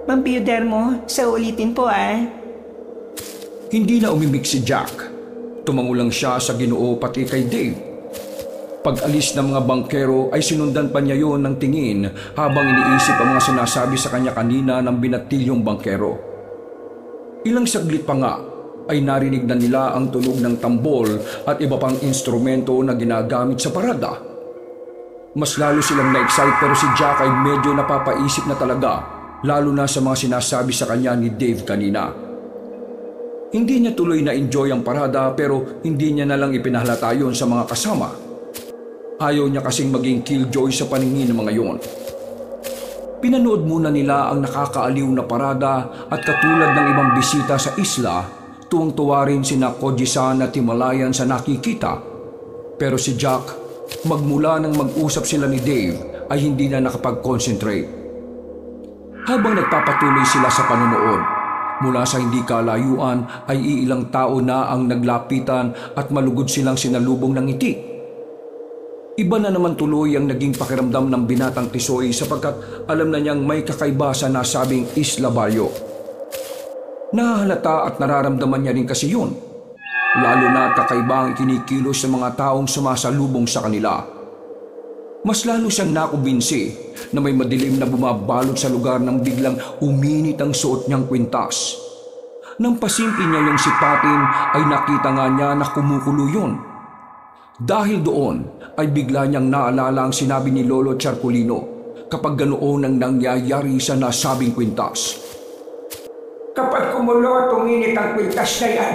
Mang Biodermo, sa ulitin po ah. Hindi na umimik si Jack. Tumango lang siya sa Ginoo pati kay Dave. Pag-alis ng mga bangkero ay sinundan pa niya yon ng tingin habang iniisip ang mga sinasabi sa kanya kanina ng binatilyong bangkero. Ilang saglit pa nga ay narinig na nila ang tunog ng tambol at iba pang instrumento na ginagamit sa parada. Mas lalo silang na-excite pero si Jack ay medyo napapaisip na talaga, lalo na sa mga sinasabi sa kanya ni Dave kanina. Hindi niya tuloy na enjoy ang parada pero hindi niya na lang ipinahalata yun sa mga kasama. Ayaw niya kasing maging killjoy sa paningin ng mga yon. Pinanood muna nila ang nakakaaliw na parada at katulad ng ibang bisita sa isla, tuwang-tuwa rin sina Koji-san at Himalayan sa nakikita. Pero si Jack, magmula nang mag-usap sila ni Dave, ay hindi na nakapag-concentrate. Habang nagpapatuloy sila sa panonood, mula sa hindi kalayuan ay iilang tao na ang naglapitan at malugod silang sinalubong ng ngiti. Iba na naman tuloy ang naging pakiramdam ng binatang Tisoy sapagkat alam na niyang may kakaiba sa nasabing Isla Barrio. Nahahalata at nararamdaman niya rin kasi yun. Lalo na at kakaiba ang ikinikilos sa mga taong sumasalubong sa kanila. Mas lalo siyang nakumbinsi na may madilim na bumabalot sa lugar nang biglang uminit ang suot niyang kwintas. Nang pasimple niya yung sipatin ay nakita nga niya na kumukulo yun. Dahil doon ay bigla niyang naalala ang sinabi ni Lolo Charcolino kapag ganoon ang nangyayari sa nasabing kwintas. Kapag kumulo at uminit ang kwintas na yan,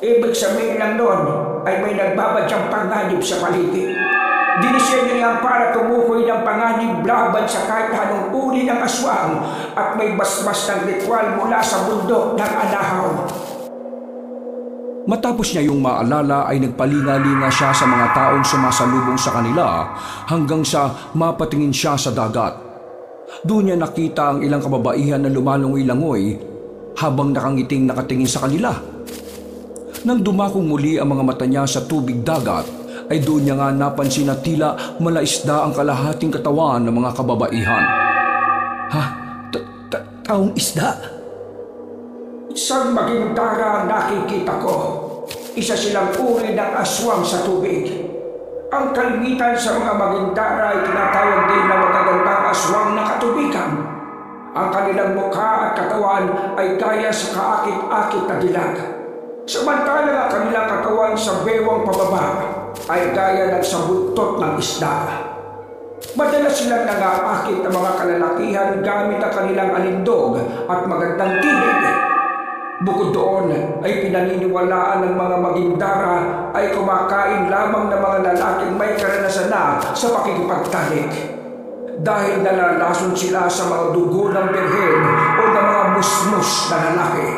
ibig sabihin lang noon ay may nagbabadyang panganib sa paligid. Dinisenyo niya para tumukoy ng panganib laban sa kahit anong uri ng aswang at may basbas ng ritual mula sa bundok ng Anahaw. Matapos niya yung maalala ay nagpalinga-linga siya sa mga taong sumasalubong sa kanila hanggang sa mapatingin siya sa dagat. Doon niya nakita ang ilang kababaihan na lumalungoy-langoy habang nakangiting nakatingin sa kanila. Nang dumakong muli ang mga mata niya sa tubig dagat, ay doon niya nga napansin na tila malaisda ang kalahating katawan ng mga kababaihan. Ha? Taong isda? Isang magindara ang nakikita ko. Isa silang uri ng aswang sa tubig. Ang kalimitan sa mga magindara ay tinatawag din na magagandang aswang na katubigan. Ang kanilang mukha at katawan ay gaya sa kaakit-akit na dilag. Samantala ang kanilang katawan sa bewang pababa ay gaya ng sa buntot ng isda. Madalas silang nangaakit ng mga kalalakihan gamit ang kanilang alindog at magandang tinig. Bukod doon ay pinaniniwalaan ng mga magindara ay kumakain lamang ng mga lalaking may karanasan na sa pakikipagtalik. Dahil nalalason sila sa mga dugo ng birhen o ng mga musmus na lalaki.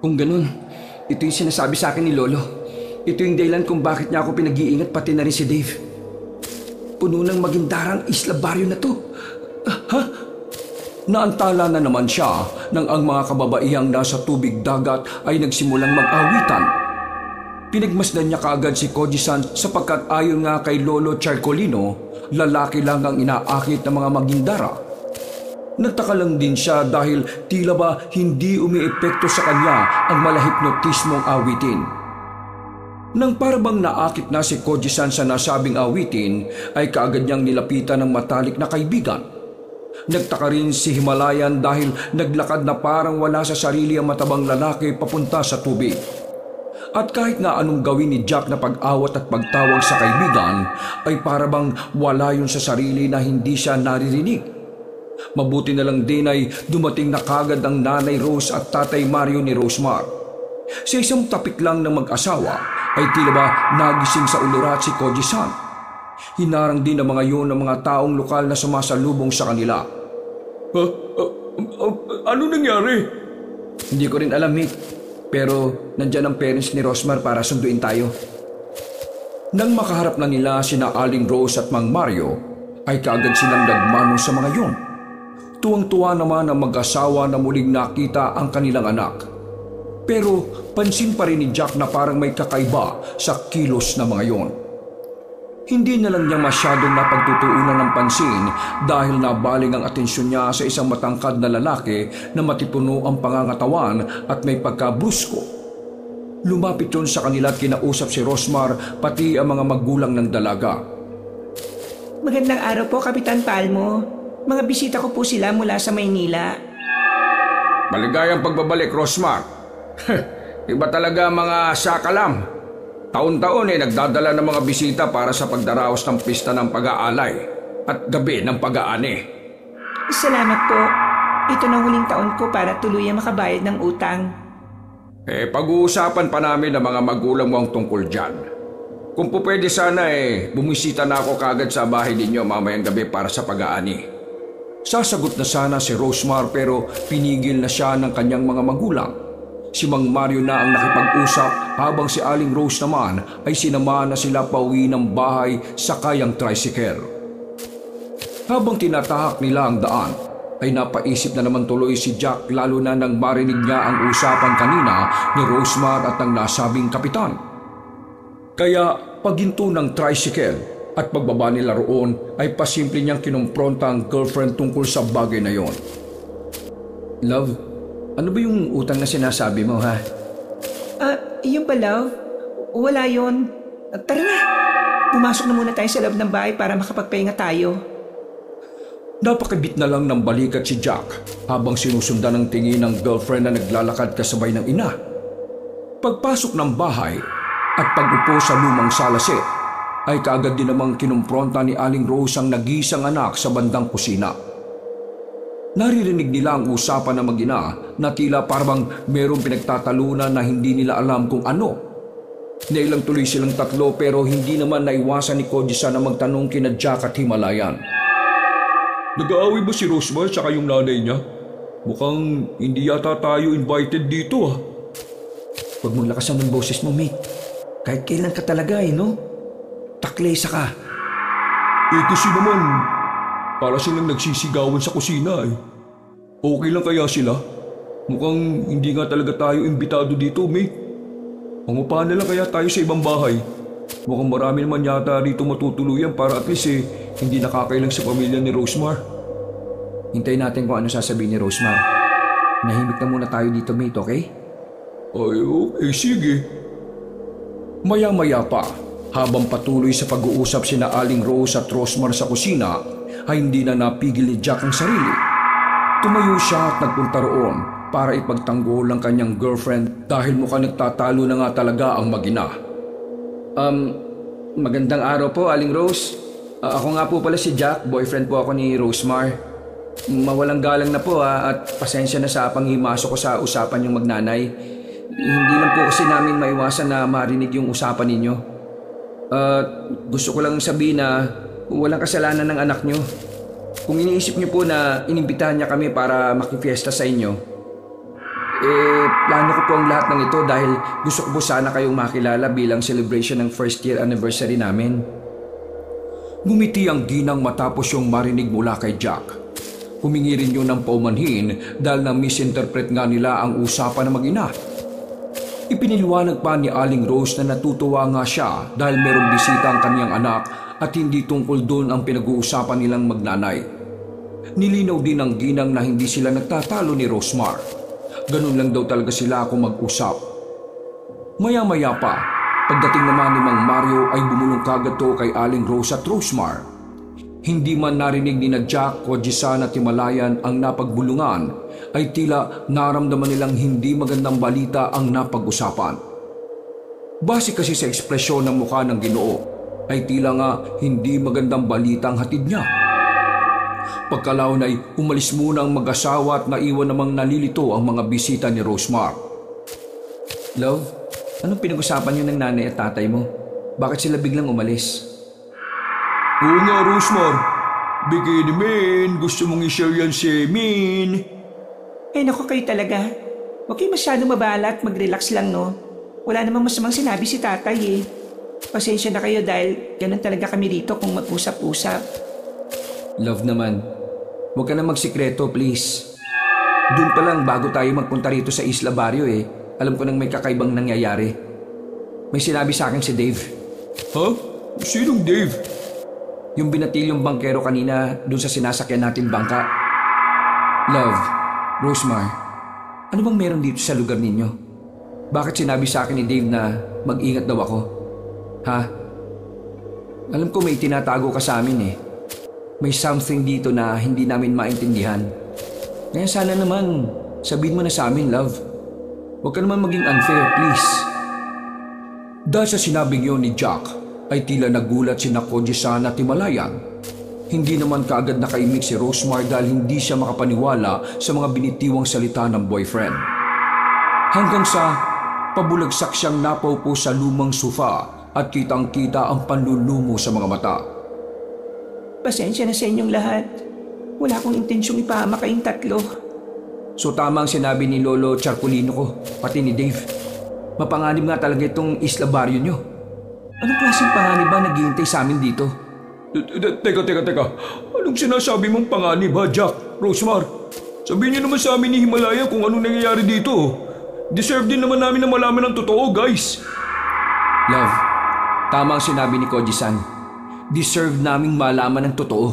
Kung ganun, ito yung sinasabi sa akin ni Lolo. Ito yung dahilan kung bakit niya ako pinag-iingat pati na rin si Dave. Puno ng magindarang Isla Barrio na to. Ha? Naantala na naman siya nang ang mga kababaihang nasa tubig dagat ay nagsimulang mag-awitan. Pinagmasdan niya kaagad si Koji-san sapagkat ayon nga kay Lolo Charcolino, lalaki lang ang inaakit ng mga magindara. Nagtaka lang din siya dahil tila ba hindi umiepekto sa kanya ang malahipnotismong awitin. Nang parabang naakit na si Koji-san sa nasabing awitin, ay kaagad niyang nilapitan ng matalik na kaibigan. Nagtaka rin si Himalayan dahil naglakad na parang wala sa sarili ang matabang lalaki papunta sa tubig. At kahit nga anong gawin ni Jack na pag-awat at pagtawag sa kaibigan, ay parabang wala yun sa sarili na hindi siya naririnig. Mabuti na lang din ay dumating na kagad ang Nanay Rose at Tatay Mario ni Rosemar. Sa isang tapik lang ng mag-asawa ay tila ba nagising sa ulurat si Koji-san. Hinarang din ng mga yun ng mga taong lokal na sumasalubong sa kanila. Ano nangyari? Hindi ko rin alam, Mick. Pero nandyan ang parents ni Rosemar para sunduin tayo. Nang makaharap na nila sina Aling Rose at Mang Mario, ay kaagad silang nagmano sa mga yun. Tuwang-tuwa naman ang mag-asawa na muling nakita ang kanilang anak. Pero pansin pa rin ni Jack na parang may kakaiba sa kilos na mga yon. Hindi na lang niya masyadong napagtutuunan ng pansin dahil nabaling ang atensyon niya sa isang matangkad na lalaki na matipuno ang pangangatawan at may pagkabrusko. Lumapit yun sa kanila at kinausap si Rosemar pati ang mga magulang ng dalaga. Magandang araw po, Kapitan Palmo. Mga bisita ko po sila mula sa Maynila. Maligayang pagbabalik, Rosemar. Iba talaga mga sakalam. Taon-taon nagdadala ng mga bisita para sa pagdaraos ng pista ng pag-aalay at gabi ng pag-aani. Salamat po. Ito na huling taon ko para tuluyang makabayad ng utang. Pag-uusapan pa namin ng mga magulang mo ang tungkol dyan. Kung po pwede sana bumisita na ako kagad sa bahay ninyo mamayang gabi para sa pag-aani. Sasagot na sana si Rosemar pero pinigil na siya ng kanyang mga magulang. Si Mang Mario na ang nakipag-usap habang si Aling Rose naman ay sinama na sila pauwi ng bahay sa kayang tricycle. Habang tinatahak nila ang daan, ay napaisip na naman tuloy si Jack lalo na nang marinig niya ang usapan kanina ni Rosemar at ng nasabing kapitan. Kaya paghinto ng tricycle at pagbaba nila roon ay pasimple niyang kinumpronta ang girlfriend tungkol sa bagay na yon. Love, ano ba yung utang na sinasabi mo, ha? Yun ba, love? Wala yun. Tara na. Pumasok na muna tayo sa loob ng bahay para makapagpahinga tayo. Napakabit na lang ng balikat si Jack habang sinusundan ng tingin ng girlfriend na naglalakad kasabay ng ina. Pagpasok ng bahay at pag-upo sa lumang salaset, ay kaagad din namang kinumpronta ni Aling Rose ang nag-iisang anak sa bandang kusina. Naririnig nila ang usapan ng mag-ina na tila parang merong pinagtatalunan na hindi nila alam kung ano. Nailang tuloy silang tatlo pero hindi naman naiwasan ni Koji-san na magtanong kina Jack at Himalayan. Nag-aaway ba si Rosemar tsaka yung nanay niya? Mukhang hindi yata tayo invited dito ah. Huwag mong lakasan ng boses mo, Mick. Kahit kailan ka talaga no? Taklesa ka. Kasi naman, para silang nagsisigawan sa kusina eh. Okay lang kaya sila? Mukhang hindi nga talaga tayo imbitado dito, mate. Pangupahan na lang kaya tayo sa ibang bahay. Mukhang marami naman yata rito matutuluyan para at least hindi nakakailang sa pamilya ni Rosemar. Hintayin natin kung ano sasabihin ni Rosemar. Nahimik na muna tayo dito, mate, okay? Ay, okay, sige. Maya-maya pa, habang patuloy sa pag-uusap sina Aling Rose at Rosemar sa kusina, ay hindi na napigil ni Jack ang sarili. Tumayo siya at nagpunta roon para ipagtanggol ang kanyang girlfriend dahil mukhang nagtatalo na nga talaga ang mag-ina. Magandang araw po, Aling Rose. Ako nga po pala si Jack, boyfriend po ako ni Rosemar. Mawalang galang na po at pasensya na sa panghimasok ko sa usapan yung magnanay. Hindi lang po kasi namin maiwasan na marinig yung usapan ninyo. Gusto ko lang sabihin na walang kasalanan ng anak nyo. Kung iniisip nyo po na inimbitahan niya kami para makifiesta sa inyo, plano ko po ang lahat ng ito dahil gusto ko po sana kayong makilala bilang celebration ng first year anniversary namin. Ngumiti ang ginang matapos yung marinig mula kay Jack. Humingi rin yun ng paumanhin dahil na-misinterpret nga nila ang usapan ng mag-ina. Ipiniliwanag pa ni Aling Rose na natutuwa nga siya dahil merong bisita ang kaniyang anak at hindi tungkol doon ang pinag-uusapan nilang magnanay. Nilinaw din ng ginang na hindi sila nagtatalo ni Rosemar. Ganun lang daw talaga sila kung mag-usap. Maya-maya pa, pagdating naman ni Mang Mario ay bumulong kagad to kay Aling Rose at Rosemar. Hindi man narinig ni na Jack, Kodji-san at Himalayan ang napagbulungan, ay tila naramdaman nilang hindi magandang balita ang napag-usapan. Base kasi sa ekspresyon ng mukha ng Ginoo, ay tila nga hindi magandang balita ang hatid niya. Pagkalaon ay umalis muna ang mag-asawa at naiwan namang nalilito ang mga bisita ni Rosemar. Love, anong pinag-usapan niyo ng nanay at tatay mo? Bakit sila biglang umalis? Oo nga, Rosemar. Bigay ni Min. Gusto mong i-share yan si Min. Naku kayo talaga. Huwag kayo masyadong mabala at mag-relax lang, no? Wala namang masamang sinabi si tatay eh. Pasensya na kayo dahil ganun talaga kami rito kung mag-usap-usap. Love naman, huwag ka na magsikreto please. Doon pa lang bago tayo magpunta rito sa Isla Barrio alam ko nang may kakaibang nangyayari. May sinabi sa akin si Dave. Ha? Sinong Dave? Yung binatilyong bangkero kanina doon sa sinasakyan natin bangka. Love, Rosemar, ano bang meron dito sa lugar ninyo? Bakit sinabi sa akin ni Dave na mag-ingat daw ako? Ha? Alam ko may tinatago ka sa amin May something dito na hindi namin maintindihan. Kaya sana naman, sabihin mo na sa amin, love. Huwag ka naman maging unfair, please. Dahil sa sinabing yun ni Jack, ay tila nagulat si Kodji-san at Himalayan. Hindi naman kaagad nakaimik si Rosemar dahil hindi siya makapaniwala sa mga binitiwang salita ng boyfriend. Hanggang sa pabulagsak siyang napaupo sa lumang sofa at kitang-kita ang panlulumo sa mga mata. Pasensya na sa inyong lahat. Wala akong intensyong ipahama kayong tatlo. So tama ang sinabi ni Lolo Charpolino ko, pati ni Dave. Mapanganib nga talaga itong Isla Barrio nyo. Anong klaseng panganib ba naghihintay sa amin dito? Teka. Anong sinasabi mong panganib ha, Jack, Rosemar? Sabihin niyo naman sa amin ni Himalaya kung anong nangyayari dito. Deserve din naman namin na malaman ang totoo, guys. Love, tama ang sinabi ni Kodji-san. Deserve naming malaman ang totoo.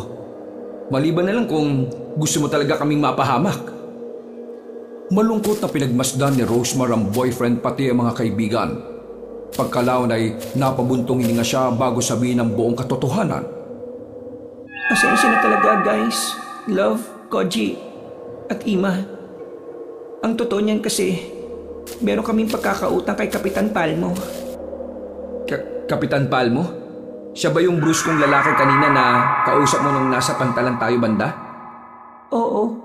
Maliban na lang kung gusto mo talaga kaming mapahamak. Malungkot na pinagmasdan ni Rosemar ang boyfriend pati ang mga kaibigan. Pagkalaon ay napabuntong hininga siya bago sabihin ang buong katotohanan. Pasensya na talaga guys. Love, Kodji, at Ima. Ang totoo niyan kasi, meron kaming pagkakautang kay Kapitan Palmo. Kapitan Palmo? Siya ba yung bruskong lalaki kanina na kausap mo nung nasa pantalan tayo banda? Oo.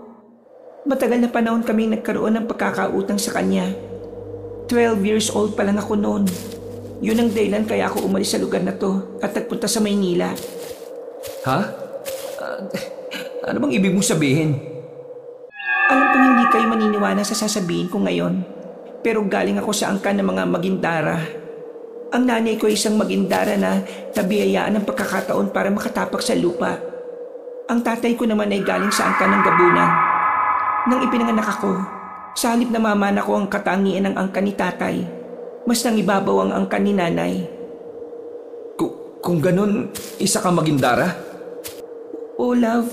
Matagal na panahon kaming nagkaroon ng pagkakautang sa kanya. 12 years old pa lang ako noon. Yun ang dahilan kaya ako umalis sa lugar na to at nagpunta sa Maynila. Ha? Ano bang ibig mong sabihin? Alam kong hindi kayo maniniwala sa sasabihin ko ngayon. Pero galing ako sa angkan ng mga Magindara. Ang nanay ko ay isang Magindara na nabiyayaan ng pagkakataon para makatapak sa lupa. Ang tatay ko naman ay galing sa angkan ng Gabunan. Nang ipinanganak ako, sa halip na mamana ko ang katangian ng angkan ni tatay, mas nang ibabaw ang angkan ni nanay. Kung ganun, isa kang Magindara? Oh love,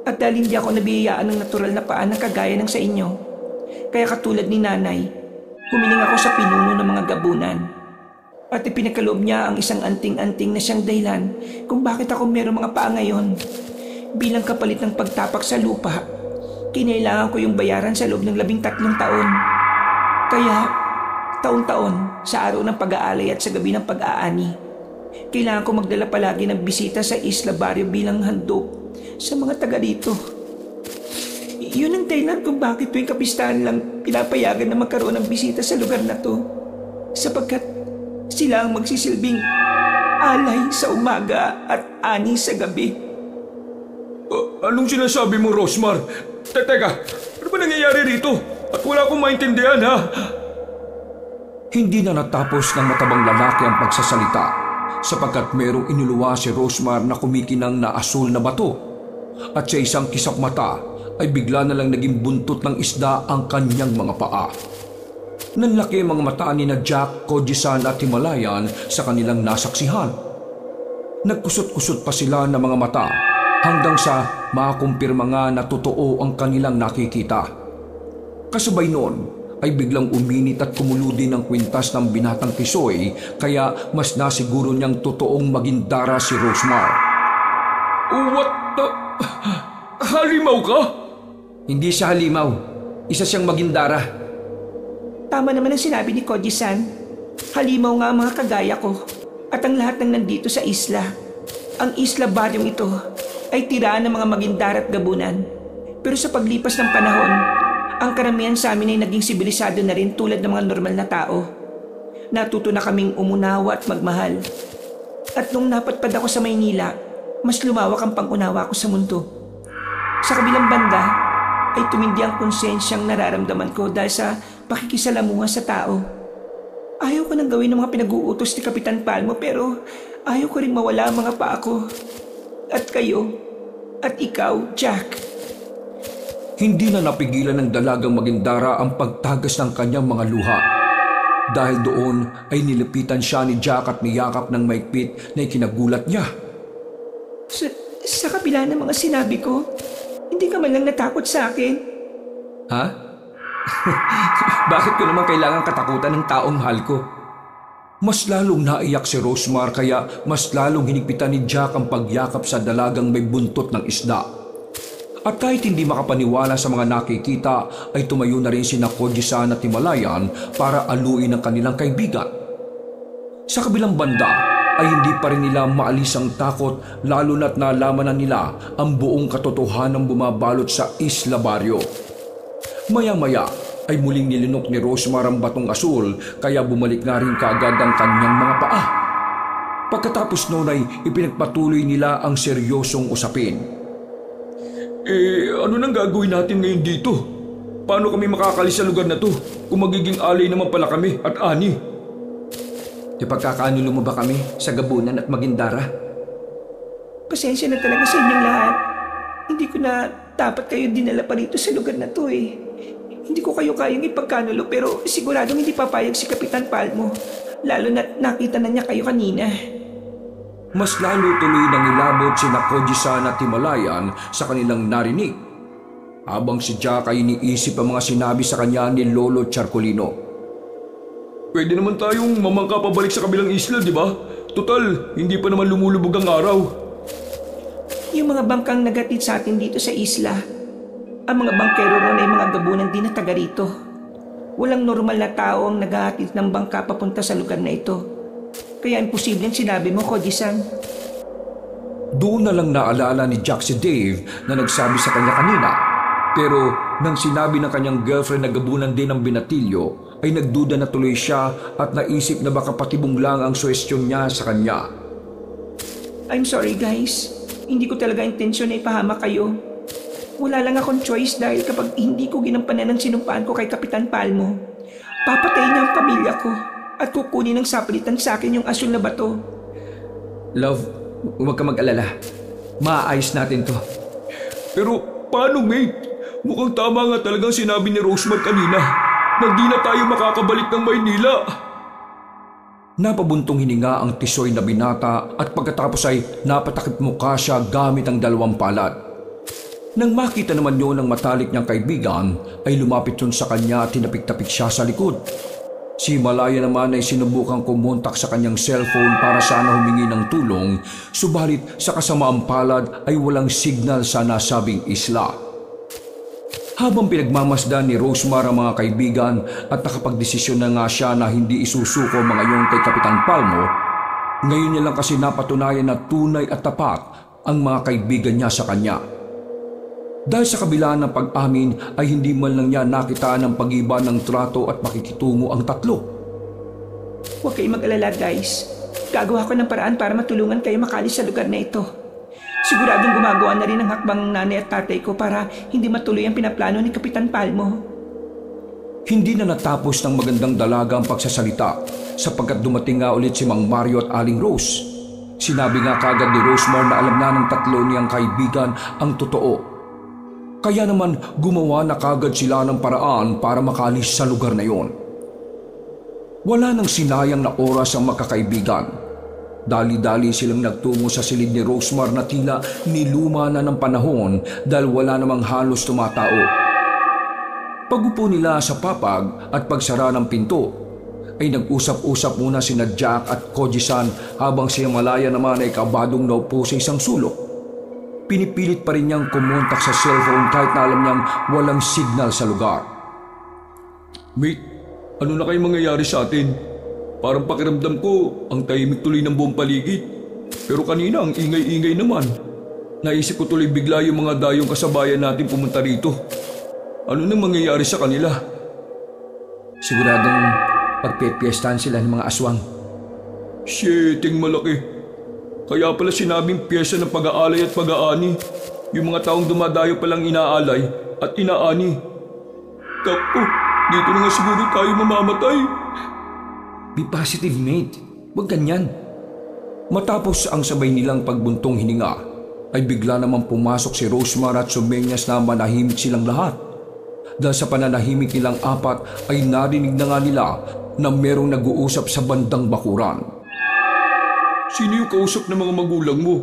at dahil hindi ako nabiyayaan ng natural na paan na kagaya ng sa inyo, kaya katulad ni nanay, humiling ako sa pinuno ng mga Gabunan. At ipinagkaloob niya ang isang anting-anting na siyang dahilan kung bakit ako merong mga paa ngayon. Bilang kapalit ng pagtapak sa lupa, kinailangan ko yung bayaran sa loob ng 13 taon. Kaya, taon-taon, sa araw ng pag-aalay at sa gabi ng pag-aani, kailangan ko magdala palagi ng bisita sa Isla Barrio bilang handog sa mga taga dito. Yun ang dahilan kung bakit tuwing kapistahan lang pinapayagan na magkaroon ng bisita sa lugar na to. Sapagkat sila ang magsisilbing alay sa umaga at ani sa gabi. Anong sinasabi mo, Rosemar? Teka, ano ba nangyayari rito? At wala akong maintindihan, ha? Hindi na natapos ng matabang lalaki ang pagsasalita sapagkat merong inuluwa si Rosemar na kumikinang na asul na bato at sa isang kisap mata ay bigla na lang naging buntot ng isda ang kanyang mga paa. Nanlaki ang mga mata ni na Jack, Kodji-san at Himalayan sa kanilang nasaksihan. Nagkusot-kusot pa sila ng mga mata hanggang sa makumpirma nga na totoo ang kanilang nakikita. Kasabay noon ay biglang uminit at kumulo din ang kwintas ng binatang Tisoy kaya mas nasiguro niyang totoong magindara si Rosemar. What the... Halimaw ka? Hindi siya halimaw, isa siyang magindara. Tama naman ang sinabi ni Koji-san. Halimaw nga ang mga kagaya ko at ang lahat ng nandito sa isla. Ang isla baryong ito ay tiraan ng mga magindara at gabunan. Pero sa paglipas ng panahon, ang karamihan sa amin ay naging sibilisado na rin tulad ng mga normal na tao. Natuto na kaming umunawa at magmahal. At nung napadpad ako sa Maynila, mas lumawak ang pangunawa ko sa mundo. Sa kabilang banda, ay tumindi ang konsensyang nararamdaman ko dahil sa pakikisalamuha sa tao. Ayaw ko nang gawin ng mga pinag-uutos ni Kapitan Palmo pero ayaw ko rin mawala ang mga paa ko. At kayo, at ikaw, Jack. Hindi na napigilan ng dalagang magindara ang pagtagas ng kanyang mga luha. Dahil doon ay nilapitan siya ni Jack at niyakap ng maigpit na ikinagulat niya. Sa kabila ng mga sinabi ko, hindi ka man lang natakot sa akin. Ha? Bakit ko naman kailangan katakutan ng taong mahal ko? Mas lalong naiyak si Rosemar kaya mas lalong hinigpitan ni Jack ang pagyakap sa dalagang may buntot ng isda. At kahit hindi makapaniwala sa mga nakikita ay tumayo na rin sina Koji-san at Himalayan para aluin ang kanilang kaibigan. Sa kabilang banda ay hindi pa rin nila maalis ang takot lalo na't nalaman na nila ang buong katotohanan bumabalot sa Isla Barrio. Maya-maya ay muling nilinok ni Rosemar ang batong asul kaya bumalik nga rin kaagad ang kanyang mga paa. Pagkatapos noon ay ipinagpatuloy nila ang seryosong usapin. Ano nang gagawin natin ngayon dito? Paano kami makakalis sa lugar na to kung magiging alay naman pala kami at ani? Pagkakanulo mo ba kami sa gabunan at magindara? Pasensya na talaga sa inyong lahat. Hindi ko na dapat kayo dinala pa rito sa lugar na to eh. Hindi ko kayo kayang ipagkanulo pero siguradong hindi papayag si Kapitan Palmo. Lalo na nakita na niya kayo kanina. Mas lalo tuloy nang ilabot sina Koji-san at Himalayan sa kanilang narinig. Habang si Jack ay iniisip ang mga sinabi sa kanya ni Lolo Charcolino. Pwede naman tayong mamangka pabalik sa kabilang isla, di ba? Total, hindi pa naman lumulubog ang araw. Yung mga bangkang nagatid sa atin dito sa isla, ang mga bangkero ron ay mga gabunan din na taga rito. Walang normal na tao ang naghahatid ng bangka papunta sa lugar na ito. Kaya imposibleng sinabi mo, Koji-san. Doon na lang naalala ni Jack si Dave na nagsabi sa kanya kanina. Pero nang sinabi ng kanyang girlfriend na gabunan din ng binatilyo, ay nagduda na tuloy siya at naisip na baka patibong lang ang suwestyon niya sa kanya. I'm sorry guys, hindi ko talaga intensyon na ipahamak kayo. Wala lang akong choice dahil kapag hindi ko ginampanan ang sinumpaan ko kay Kapitan Palmo, papatayin niya ang pamilya ko at kukunin ng sapilitan sa akin yung asul na bato. Love, huwag ka mag-alala. Maayos natin to. Pero paano mate? Mukhang tama nga talagang sinabi ni Rosemar kanina. Na di na tayo makakabalik ng Maynila. Napabuntong hininga ang Tisoy na binata at pagkatapos ay napatakip mukha siya gamit ang dalawang palad. Nang makita naman yun ng matalik niyang kaibigan ay lumapit yun sa kanya at tinapik-tapik siya sa likod. Si Himalaya naman ay sinubukang kumontak sa kanyang cellphone para sana humingi ng tulong, subalit sa kasamaang palad ay walang signal sa nasabing isla. Habang pinagmamasdan ni Rosemar ang mga kaibigan at nakapagdesisyon na nga siya na hindi isusuko mga yon kay Kapitan Palmo, ngayon niya lang kasi napatunayan na tunay at tapat ang mga kaibigan niya sa kanya. Dahil sa kabila ng pag-amin ay hindi man lang niya nakitaan ng pag-iba ng trato at pakikitungo ang tatlo. Huwag kayong mag-alala guys. Gagawa ko ng paraan para matulungan kayo makalis sa lugar na ito. Siguradong gumagawa na rin ang hakbang nanay at tatay ko para hindi matuloy ang pinaplano ni Kapitan Palmo. Hindi na natapos ng magandang dalaga ang pagsasalita sapagkat dumating nga ulit si Mang Mario at Aling Rose. Sinabi nga kagad ni Rosemar na alam na ng tatlo niyang kaibigan ang totoo. Kaya naman gumawa na kagad sila ng paraan para makalis sa lugar na yon. Wala nang sinayang na oras ang magkakaibigan. Dali-dali silang nagtungo sa silid ni Rosemar na tila niluma na ng panahon dahil wala namang halos tumatao. Pagupo nila sa papag at pagsara ng pinto, ay nag-usap-usap muna sina Jack at Koji-san habang si Himalaya naman ay kabadong naupo sa isang sulok. Pinipilit pa rin niyang kumontak sa cellphone kahit na alam niyang walang signal sa lugar. Mate, ano na kayong mangyayari sa atin? Parang pakiramdam ko ang tahimik tuloy ng buong paligid. Pero kanina ang ingay-ingay naman. Naisip ko tuloy bigla yung mga dayong kasabayan natin pumunta rito. Ano nang mangyayari sa kanila? Siguradong pagpepiestahan sila ng mga aswang. Shitting malaki. Kaya pala sinabing piyesa ng pag-aalay at pag-aani. Yung mga taong dumadayo palang inaalay at inaani. Tako, dito na nga siguro tayo mamamatay. Be positive, mate. Huwag ganyan. Matapos ang sabay nilang pagbuntong hininga, ay bigla namang pumasok si Rosemar at sumenyas na manahimik silang lahat. Dahil sa pananahimik nilang apat ay narinig na nga nila na merong nag-uusap sa bandang bakuran. Sino yung kausap ng mga magulang mo?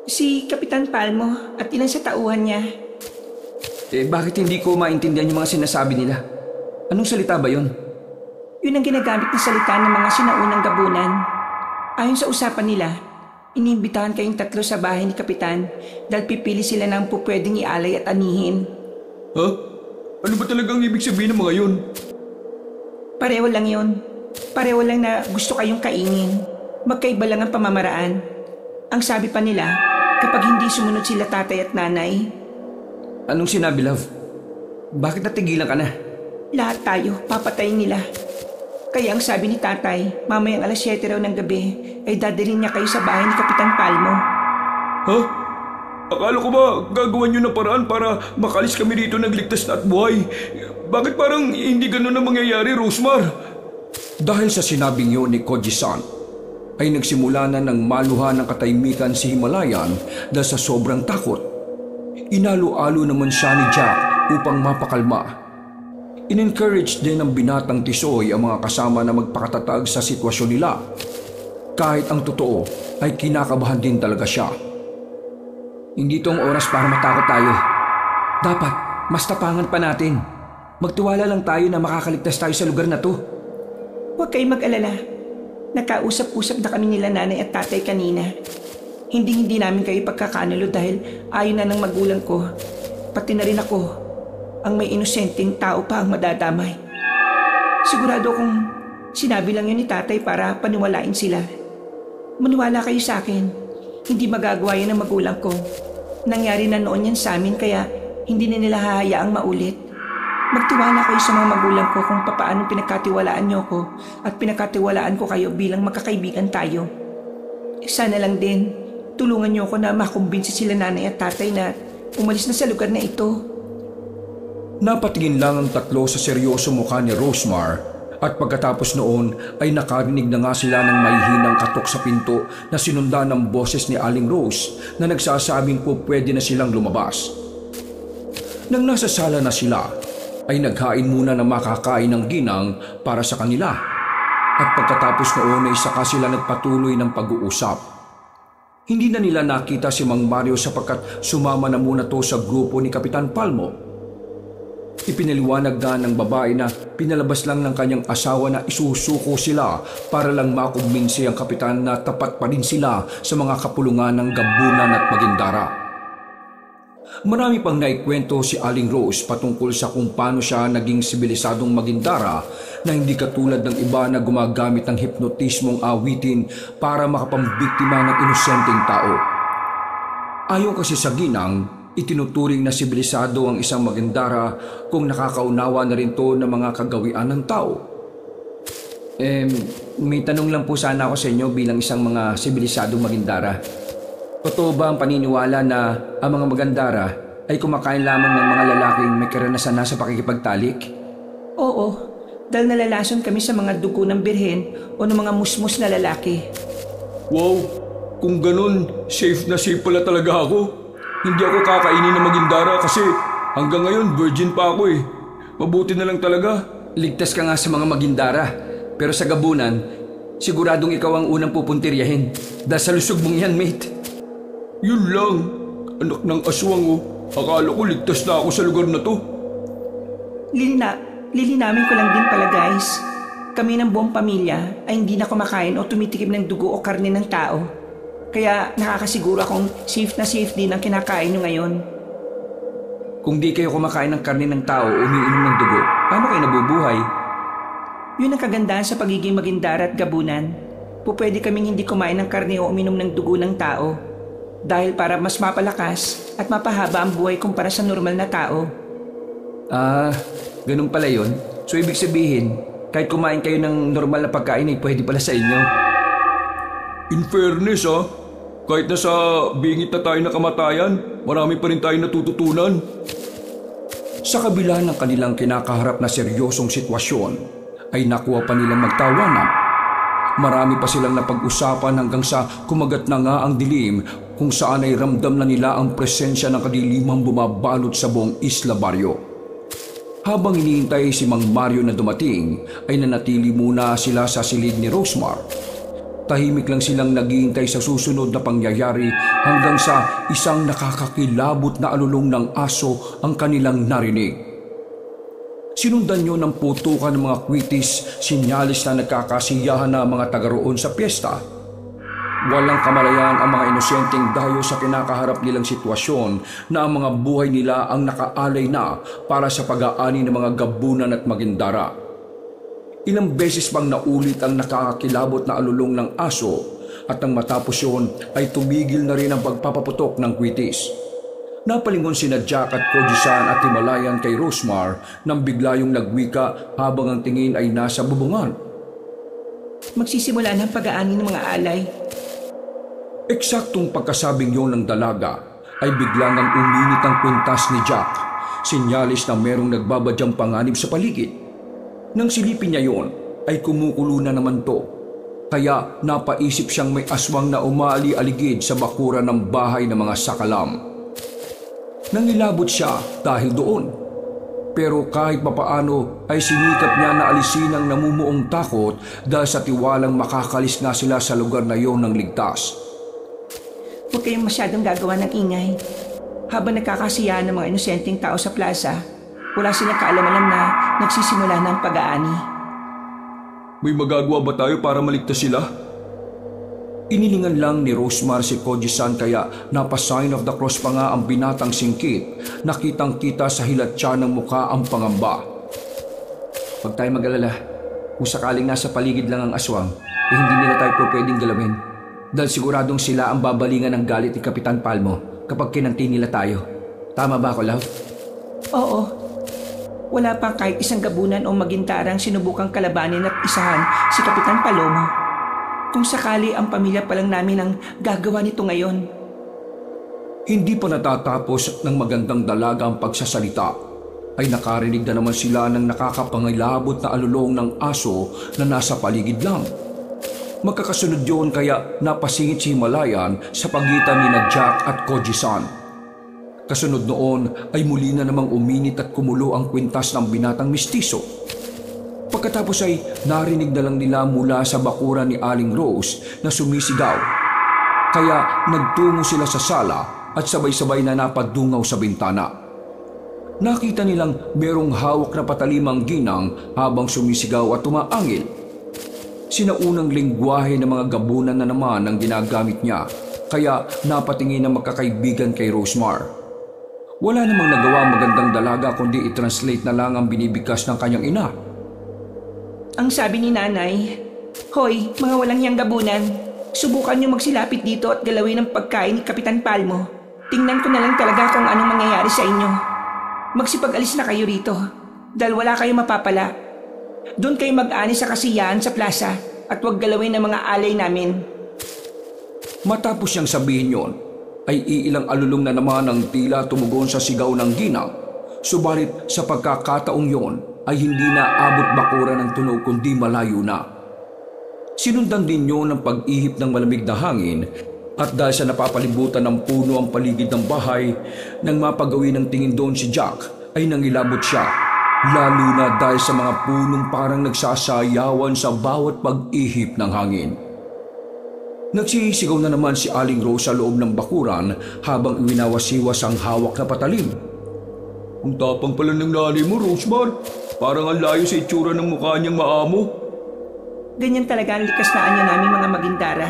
Si Kapitan Palmo at ilan sa tauhan niya. Bakit hindi ko maintindihan yung mga sinasabi nila? Anong salita ba yun? Yun ang ginagamit na salita ng mga sinaunang gabunan. Ayon sa usapan nila, inimbitahan kayong tatlo sa bahay ni Kapitan dahil pipili sila ng pupwedeng ialay at anihin. Ha? Ano ba talagang ibig sabihin ng mga yun? Pareho lang yun. Pareho lang na gusto kayong kainin. Magkaiba lang ang pamamaraan. Ang sabi pa nila, kapag hindi sumunod sila tatay at nanay. Anong sinabi, love? Bakit natigilan ka na? Lahat tayo, papatayin nila. Kaya ang sabi ni tatay, mamayang alas 7 raw ng gabi, ay dadalhin niya kayo sa bahay ni Kapitan Palmo. Ha? Akala ko ba gagawan nyo ng paraan para makalis kami dito ng ligtas na at buhay? Bakit parang hindi ganun na mangyayari, Rosemar? Dahil sa sinabing yun ni Koji-san, ay nagsimula na ng maluhan ng katahimikan si Himalayan dahil sa sobrang takot. Inalo-alo naman siya ni Jack upang mapakalma. In-encourage din ng binatang Tisoy ang mga kasama na magpakatatag sa sitwasyon nila. Kahit ang totoo ay kinakabahan din talaga siya. Hindi itong oras para matakot tayo. Dapat, mas tapangan pa natin. Magtiwala lang tayo na makakaligtas tayo sa lugar na to. Huwag kayong mag-alala. Nakausap-usap na kami nila nanay at tatay kanina. Hindi namin kayo pagkakanulo dahil ayaw na ng magulang ko. Pati na rin ako. Ang may inosenteng tao pa ang madadamay. Sigurado kung sinabi lang yun ni tatay para paniwalain sila. Maniwala kayo sa akin. Hindi magagawa yan ng magulang ko. Nangyari na noon yan sa amin kaya hindi na nila hahayaang maulit. Magtiwala kayo sa mga magulang ko kung papaano pinagkatiwalaan niyo ko at pinagkatiwalaan ko kayo bilang magkakaibigan tayo. Sana lang din, tulungan niyo ko na makumbinsi sila nanay at tatay na umalis na sa lugar na ito. Napatingin lang ang tatlo sa seryoso mukha ni Rosemar at pagkatapos noon ay nakarinig na nga sila ng mahihinang katok sa pinto na sinundan ng boses ni Aling Rose na nagsasabing po pwede na silang lumabas. Nang nasa sala na sila, ay naghain muna na makakain ng ginang para sa kanila at pagkatapos noon ay saka sila nagpatuloy ng pag-uusap. Hindi na nila nakita si Mang Mario sapagkat sumama na muna to sa grupo ni Kapitan Palmo. Ipinaliwanag nga ng babae na pinalabas lang ng kanyang asawa na isusuko sila para lang makumbinsi ang kapitan na tapat pa rin sila sa mga kapulungan ng Gabunan at Magindara. Marami pang naikwento si Aling Rose patungkol sa kung paano siya naging sibilisadong Magindara na hindi katulad ng iba na gumagamit ng hipnotismong awitin para makapambiktima ng inosenteng tao. Ayon kasi sa ginang, itinuturing na sibilisado ang isang Magindara kung nakakaunawa na rin to ng mga kagawian ng tao. May tanong lang po sana ako sa inyo bilang isang mga sibilisadong Magindara. Totoo ba ang paniniwala na ang mga Magindara ay kumakain lamang ng mga lalaking may karanasan na sa pakikipagtalik? Oo, dahil nalalason kami sa mga dugo ng birhen o ng mga musmus na lalaki. Wow, kung ganun, safe na safe pala talaga ako. Hindi ako kakainin ng Magindara kasi hanggang ngayon virgin pa ako eh. Mabuti na lang talaga. Ligtas ka nga sa mga Magindara, pero sa Gabunan, Siguradong ikaw ang unang pupuntiryahin dahil sa lusog mong yan, mate. Yun lang. Anak ng aswang oh. Akala ko ligtas na ako sa lugar na to. Lilinamin ko lang din pala guys. Kami ng buong pamilya ay hindi na kumakain o tumitikim ng dugo o karne ng tao. Kaya nakakasiguro akong safe na safe din ang kinakain nyo ngayon. Kung di kayo kumakain ng karne ng tao o umiinom ng dugo, paano kayo nabubuhay? Yun ang kagandahan sa pagiging magindara at gabunan. Pupwede kaming hindi kumain ng karne o uminom ng dugo ng tao. Dahil para mas mapalakas at mapahaba ang buhay kumpara sa normal na tao. Ganun pala yun. So ibig sabihin, kahit kumain kayo ng normal na pagkain ay pwede pala sa inyo. In fairness kahit nasa bingit na tayo na kamatayan, marami pa rin tayo natututunan. Sa kabila ng kanilang kinakaharap na seryosong sitwasyon, ay nakuha pa nilang magtawanan. Marami pa silang napag-usapan hanggang sa kumagat na nga ang dilim kung saan ay ramdam na nila ang presensya ng kadilimang bumabalot sa buong Isla Barrio. Habang hinihintay si Mang Mario na dumating, ay nanatili muna sila sa silid ni Rosemar. Tahimik lang silang naghihintay sa susunod na pangyayari hanggang sa isang nakakakilabot na alulong ng aso ang kanilang narinig. Sinundan nyo ng putukan ng mga kwitis, sinyalis na nagkakasiyahan na mga taga roon sa piyesta. Walang kamalayan ang mga inosenteng dayo sa kinakaharap nilang sitwasyon na ang mga buhay nila ang nakaalay na para sa pag-aani ng mga gabunan at magindara. Ilang beses pang naulit ang nakakakilabot na alulong ng aso at nang matapos yun ay tumigil na rin ang pagpapaputok ng kwitis. Napalingon sina Jack at Koji-san at Himalayan kay Rosemar nang bigla yung nagwika habang ang tingin ay nasa bubungan. Magsisimula ng pag-aani ng mga alay. Eksaktong pagkasabing yon ng dalaga ay biglang ang uminit ang kwintas ni Jack, sinyalis na merong nagbabadyang panganib sa paligid. Nang silipin niya yon ay kumukulo na naman to, kaya napaisip siyang may aswang na umali-aligid sa bakuran ng bahay ng mga sakalam. Nangilabot siya dahil doon, pero kahit papaano ay sinikap niya na alisin ang namumuong takot dahil sa tiwalang makakalis na sila sa lugar na yon ng ligtas. Huwag kayong masyadong gagawa ng ingay. Habang nagkakasiyahan ng mga inosenteng tao sa plaza, wala silang kaalam-alam na nagsisimula ng pag-aani. May magagawa ba tayo para maligtas sila? Inilingan lang ni Rosemar si Koji-san kaya napa-sign of the cross pa nga ang binatang singkit, nakitang-kita sa hilatsa ng muka ang pangamba. Huwag tayo mag-alala. Kung sakaling nasa paligid lang ang aswang, hindi nila tayo pwedeng galawin. Dahil siguradong sila ang babalingan ng galit ni Kapitan Palmo kapag kinanti nila tayo. Tama ba ako, love? Oo. Wala pang kahit isang gabunan o magintarang sinubukang kalabanin at isahan si Kapitan Palomo. Kung sakali ang pamilya pa lang namin ang gagawa nito ngayon. Hindi pa natatapos ng magandang dalaga ang pagsasalita, ay nakarinig na naman sila ng nakakapangilabot na alulong ng aso na nasa paligid lang. Magkakasunod yun kaya napasingit si Himalayan sa pagitan ni Jack at Koji-san. Kasunod noon ay muli na namang uminit at kumulo ang kwintas ng binatang mistiso. Pagkatapos ay narinig na lang nila mula sa bakuran ni Aling Rose na sumisigaw. Kaya nagtungo sila sa sala at sabay-sabay na napadungaw sa bintana. Nakita nilang merong hawak na patalimang ginang habang sumisigaw at tumaangil. Sinaunang lingwahe ng mga gabunan na naman ang ginagamit niya, kaya napatingin ang magkakaibigan kay Rosemar. Wala namang nagawa magandang dalaga kundi i-translate na lang ang binibigkas ng kanyang ina. Ang sabi ni nanay, "Hoy, mga walang hiyang gabunan, subukan niyo magsilapit dito at galawin ang pagkain ni Kapitan Palmo. Tingnan ko na lang talaga kung anong mangyayari sa inyo. Magsipag-alis na kayo rito, dahil wala kayong mapapala. Doon kayo mag-ani sa kasiyahan sa plaza at huwag galawin ang mga alay namin." Matapos siyang sabihin yon, ay iilang alulong na naman ang tila tumugon sa sigaw ng ginang. Subalit sa pagkakataong yon ay hindi na abot bakuran ng tunog kundi malayo na. Sinundan din yon ng pag-ihip ng malamig na hangin at dahil sa napapalibutan ng puno ang paligid ng bahay, nang mapagawi ng tingin doon si Jack ay nangilabot siya lalo na dahil sa mga punong parang nagsasayawan sa bawat pag-ihip ng hangin. Nagsisigaw na naman si Aling Rose sa loob ng bakuran habang iwinawasiwas ang hawak na patalim. Ang tapang pala ng nanay mo, Rosemar. Parang ang layo sa itsura ng mukha niyang maamo. Ganyan talaga ang likas na anyo namin mga Magindara.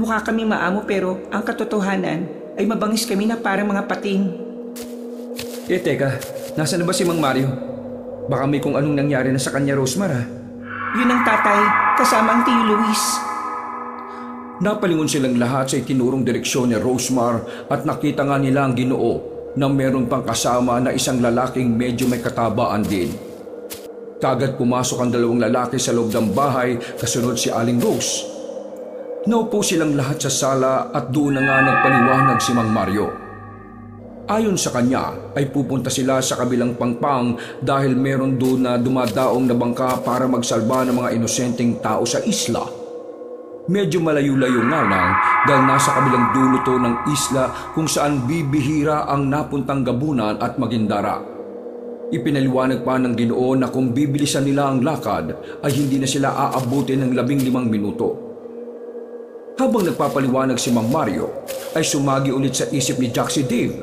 Mukha kami maamo pero ang katotohanan ay mabangis kami na parang mga pating. Teka, nasaan na ba si Mang Mario? Baka may kung anong nangyari na sa kanya, Rosemar, ha? Yun ang tatay, kasama ang tiyo Luis. Napalingon silang lahat sa itinurong direksyon ni Rosemar at nakita nga nila ang Ginoo na meron pang kasama na isang lalaking medyo may katabaan din. Kagad pumasok ang dalawang lalaki sa loob ng bahay kasunod si Aling Rose. Naupo silang lahat sa sala at doon na nga nagpaliwanag si Mang Mario. Ayon sa kanya ay pupunta sila sa kabilang pangpang dahil meron doon na dumadaong na bangka para magsalba ng mga inosenteng tao sa isla. Medyo malayo-layo nga lang dahil nasa kabilang dulo to ng isla kung saan bibihira ang napuntang Gabunan at Magindara. Ipinaliwanag pa ng Ginoo na kung bibilisan nila ang lakad ay hindi na sila aabutin ng 15 minuto. Habang nagpapaliwanag si Mang Mario ay sumagi ulit sa isip ni Jack si Dave.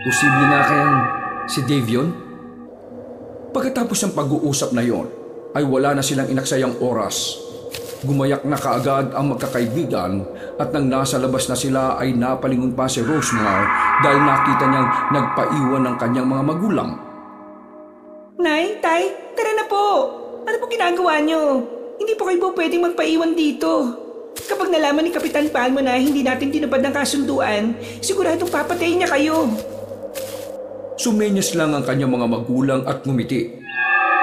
Posible na kayang si Dave yun? Pagkatapos ng pag-uusap na yon ay wala na silang inaksayang oras. Gumayak na kaagad ang magkakaibigan at nang nasa labas na sila ay napalingon pa si Rosemar dahil nakita niyang nagpaiwan ng kanyang mga magulang. Nay, Tay, tara na po. Ano po ginagawa niyo? Hindi po kayo pwedeng magpaiwan dito. Kapag nalaman ni Kapitan Palmo na hindi natin tinupad ng kasunduan, siguradong papatayin niya kayo. Sumenyas lang ang kanyang mga magulang at ngumiti.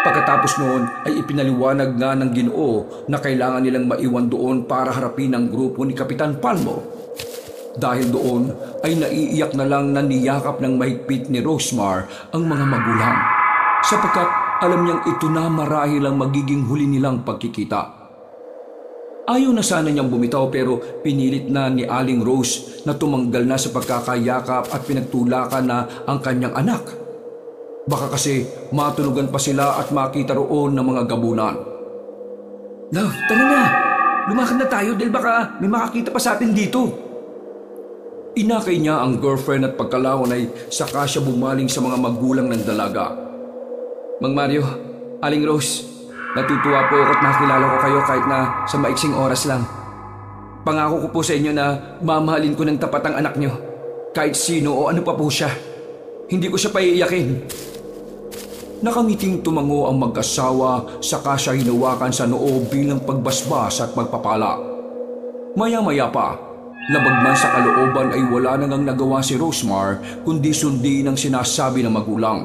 Pagkatapos noon ay ipinaliwanag nga ng Ginoo na kailangan nilang maiwan doon para harapin ang grupo ni Kapitan Palmo. Dahil doon ay naiiyak na lang na niyakap ng mahigpit ni Rosemar ang mga magulang sapagkat alam niyang ito na marahil ang magiging huli nilang pagkikita. Ayaw na sana niyang bumitaw pero pinilit na ni Aling Rose na tumanggal na sa pagkakayakap at pinagtulakan na ang kanyang anak. Baka kasi matunugan pa sila at makita roon ng mga gabunan. Love, tara na! Lumakad na tayo dahil baka may makakita pa sa atin dito. Inakay niya ang girlfriend at pagkalaon ay saka siya bumaling sa mga magulang ng dalaga. Mang Mario, Aling Rose, natutuwa po ako at nakilala ko kayo kahit na sa maiksing oras lang. Pangako ko po sa inyo na mamahalin ko ng tapat ang anak nyo. Kahit sino o ano pa po siya. Hindi ko siya paiiyakin. Nakangiting tumango ang mag-asawa saka siya hinawakan sa noo bilang pagbasbas at pagpapala. Maya-maya pa, labag man sa kalooban ay wala nang nagawa si Rosemar kundi sundin ang sinasabi ng magulang.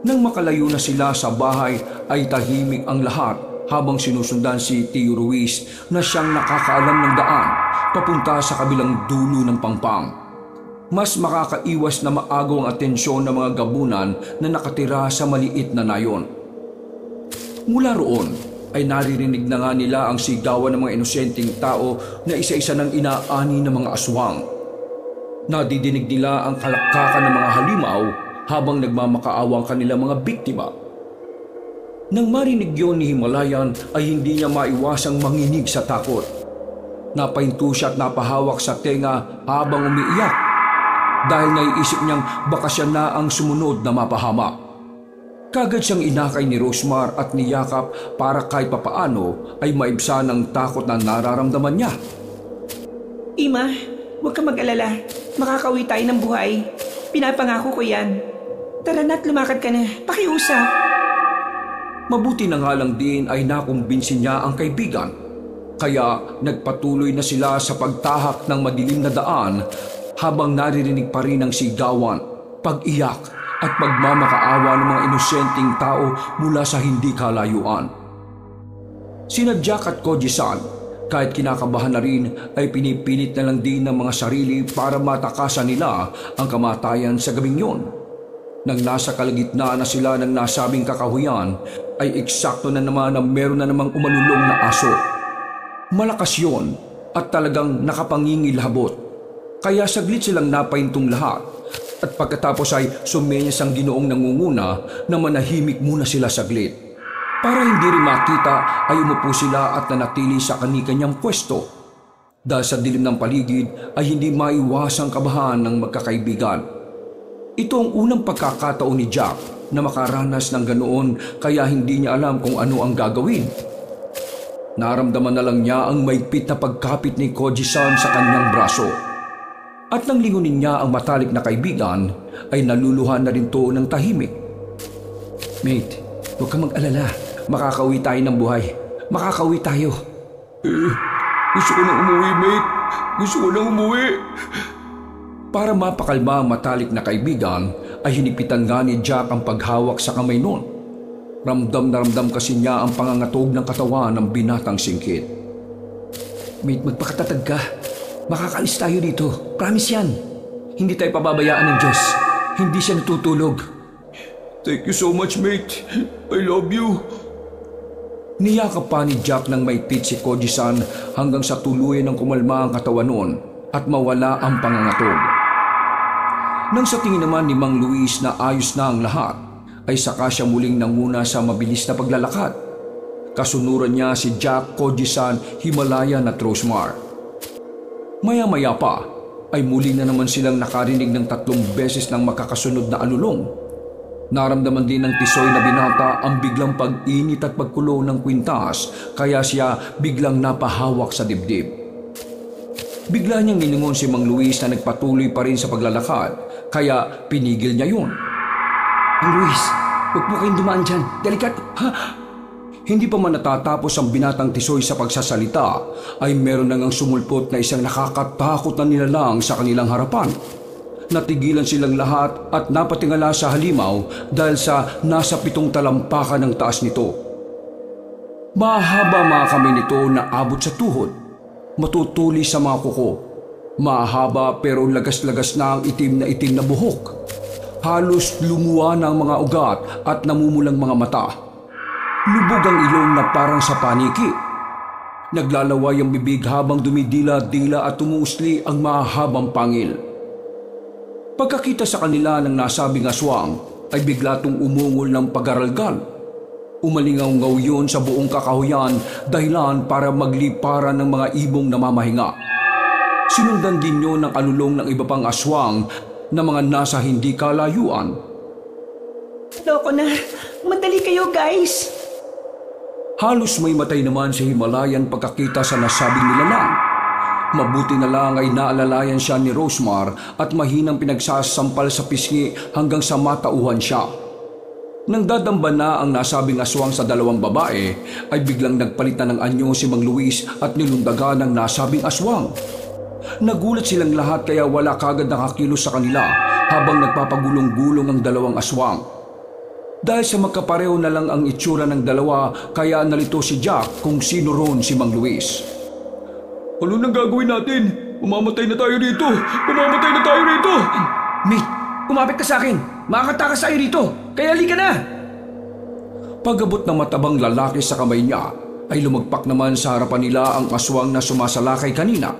Nang makalayo na sila sa bahay ay tahimik ang lahat habang sinusundan si Tio Ruiz na siyang nakakaalam ng daan papunta sa kabilang dulo ng pangpang. Mas makakaiwas na maagaw ang atensyon ng mga gabunan na nakatira sa maliit na nayon. Mula roon ay naririnig na nga nila ang sigawan ng mga inosenteng tao na isa-isa ng inaani ng mga aswang. Nadidinig nila ang kalakkakan ng mga halimaw habang nagmamakaawa ang kanilang mga biktima. Nang marinig yun ni Himalayan ay hindi niya maiwasang manginig sa takot. Napahinto siya at napahawak sa tenga habang umiiyak dahil naiisip niyang baka siya na ang sumunod na mapahama. Kagad siyang inakay ni Rosemar at niyakap para kahit papaano ay maibsan ang takot na nararamdaman niya. Ima, huwag ka mag-alala. Makakauwi tayo ng buhay. Pinapangako ko yan. Tara na't lumakad ka na. Pakiusap. Mabuti na nga lang din ay nakumbinsi niya ang kaibigan. Kaya nagpatuloy na sila sa pagtahak ng madilim na daan habang naririnig pa rin ang sigawan, pag-iyak at pagmamakaawa ng mga inosenteng tao mula sa hindi kalayuan. Sina Jack at Koji-san, kahit kinakabahan na rin ay pinipilit na lang din ng mga sarili para matakasan nila ang kamatayan sa gabing yun. Nang nasa kalagitnaan na sila ng nasabing kakahuyan, ay eksakto na naman na meron na namang umalulong na aso. Malakas yun at talagang nakapangingilhabot. Kaya saglit silang napahintong lahat At pagkatapos ay sumenyas ang Ginoong nangunguna na manahimik muna sila saglit. Para hindi rin makita ay umupo sila at nanatili sa kani-kanyang pwesto. Dahil sa dilim ng paligid ay hindi maiwasang kabahan ng magkakaibigan. Ito ang unang pagkakataon ni Jack na makaranas ng ganoon kaya hindi niya alam kung ano ang gagawin. Naramdaman na lang niya ang maigpit na pagkapit ni Koji-san sa kanyang braso. At nang lingunin niya ang matalik na kaibigan, ay naluluhan na rin to ng tahimik. Mate, huwag kang mag-alala. Makakauwi tayo ng buhay. Makakauwi tayo. Gusto ko nang umuwi, mate. Gusto ko nang umuwi. Para mapakalma ang matalik na kaibigan, ay hinipitan nga ni Jack ang paghawak sa kamay noon. Ramdam na ramdam kasi niya ang pangangatog ng katawan ng binatang singkit. Mate, magpakatatag ka. Makakaalis tayo dito. Promise yan. Hindi tayo pababayaan ng Diyos. Hindi siya natutulog. Thank you so much, mate. I love you. Niyakap pa ni Jack ng maipit si Koji-san hanggang sa tuluyan ng kumalma ang katawan noon at mawala ang pangangatog. Nang sa tingin naman ni Mang Luis na ayos na ang lahat, ay saka siya muling nanguna sa mabilis na paglalakad. Kasunuran niya si Jack, Koji-san, Himalayan at Rosemar. Maya-maya pa ay muli na naman silang nakarinig ng 3 beses ng magkakasunod na alulong. Naramdaman din ng tisoy na binata ang biglang pag-init at pagkulo ng kwintas kaya siya biglang napahawak sa dibdib. Bigla niyang nilingon si Mang Luis na nagpatuloy pa rin sa paglalakad kaya pinigil niya yun. Mang Luis, huwag po kayong dumaan dyan. Delikat, ha? Hindi pa man natatapos ang binatang tisoy sa pagsasalita ay meron na ngang sumulpot na isang nakakatakot na nilalang sa kanilang harapan. Natigilan silang lahat at napatingala sa halimaw dahil sa nasa 7 talampakan ng taas nito. Mahaba mga kamay nito na abot sa tuhod, matutuli sa mga kuko. Mahaba pero lagas-lagas na ang itim na buhok. Halos lumuwa na ang mga ugat at namumulang mga mata. Lubog ang ilong na parang sa paniki. Naglalaway ang bibig habang dumidila-dila at tumuusli ang mahabang pangil. Pagkakita sa kanila ng nasabing aswang ay bigla tong umungol ng pag-aralgal. Umalingaw-ngaw yun sa buong kakahuyan dahilan para magliparan ng mga ibong namamahinga. Sinundan din yun ng alulong ng iba pang aswang na mga nasa hindi kalayuan. Loko na. Madali kayo, guys. Halos may matay naman si Himalayan pagkakita sa nasabing nilalang. Mabuti na lang ay naalalayan siya ni Rosemar at mahinang pinagsasampal sa pisngi hanggang sa matauhan siya. Nang dadamba na ang nasabing aswang sa 2 babae, ay biglang nagpalitan ng anyo si Mang Luis at nilundagan ng nasabing aswang. Nagulat silang lahat kaya wala kagad nakakilos sa kanila habang nagpapagulong-gulong ang 2 aswang. Dahil sa magkapareho na lang ang itsura ng 2 kaya nalito si Jack kung sino ron si Mang Luis. Ano nang gagawin natin? Mamamatay na tayo rito! Mamamatay na tayo rito! Mate, kumapit ka sa akin. Makakatakas tayo rito. Kaya halika na! Pag-abot ng matabang lalaki sa kamay niya, ay lumagpak naman sa harapan nila ang aswang na sumasalakay kanina.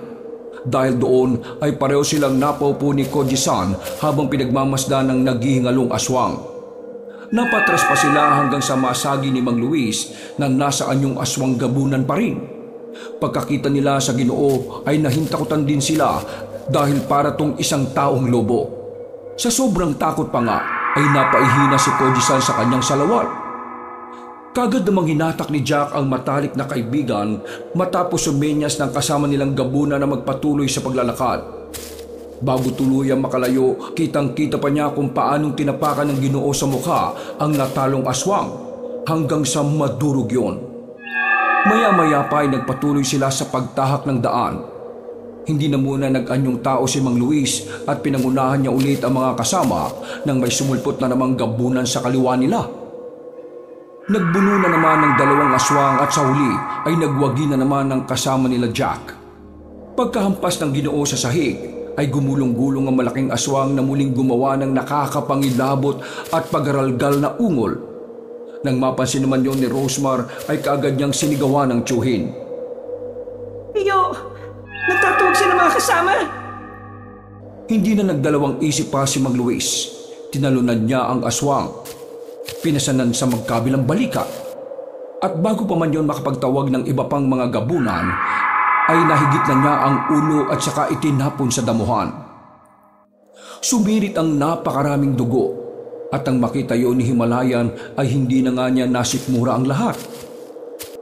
Dahil doon ay pareho silang napaupo ni Koji-san habang pinagmamasdan ng naghihingalong aswang. Napatras pa sila hanggang sa masagi ni Mang Luis na nasa anyong aswang gabunan pa rin. Pagkakita nila sa Ginoo ay nahintakutan din sila dahil para tong isang taong lobo. Sa sobrang takot pa nga ay napaihina si Koji-san sa kanyang salawat. Kagad namang hinatak ni Jack ang matalik na kaibigan matapos sumenyas ng kasama nilang gabunan na magpatuloy sa paglalakad. Bago tuluyang makalayo, kitang-kita pa niya kung paanong tinapakan ng Ginoo sa mukha ang natalong aswang hanggang sa madurog yun. Maya-maya pa ay nagpatuloy sila sa pagtahak ng daan. Hindi na muna nag-anyong tao si Mang Luis at pinangunahan niya ulit ang mga kasama nang may sumulpot na namang gabunan sa kaliwa nila. Nagbuno na naman ng 2 aswang at sa huli ay nagwagi na naman ng kasama nila Jack. Pagkahampas ng Ginoo sa sahig, ay gumulong-gulong ang malaking aswang na muling gumawa ng nakakapangilabot at pag-aralgal na ungol. Nang mapansin naman yon ni Rosemar ay kaagad niyang sinigawan ng tiyuhin. Iyo, nagtatuwag sila mga kasama. Hindi na nagdalawang isip pa si Mang Luis. Tinalunan niya ang aswang. Pinasanan sa magkabilang balikat. At bago pa man yon makapagtawag ng iba pang mga gabunan, ay nahigit na niya ang ulo at saka itinapon sa damuhan. Sumirit ang napakaraming dugo at ang makita yon ni Himalayan ay hindi na nga niya nasikmura ang lahat.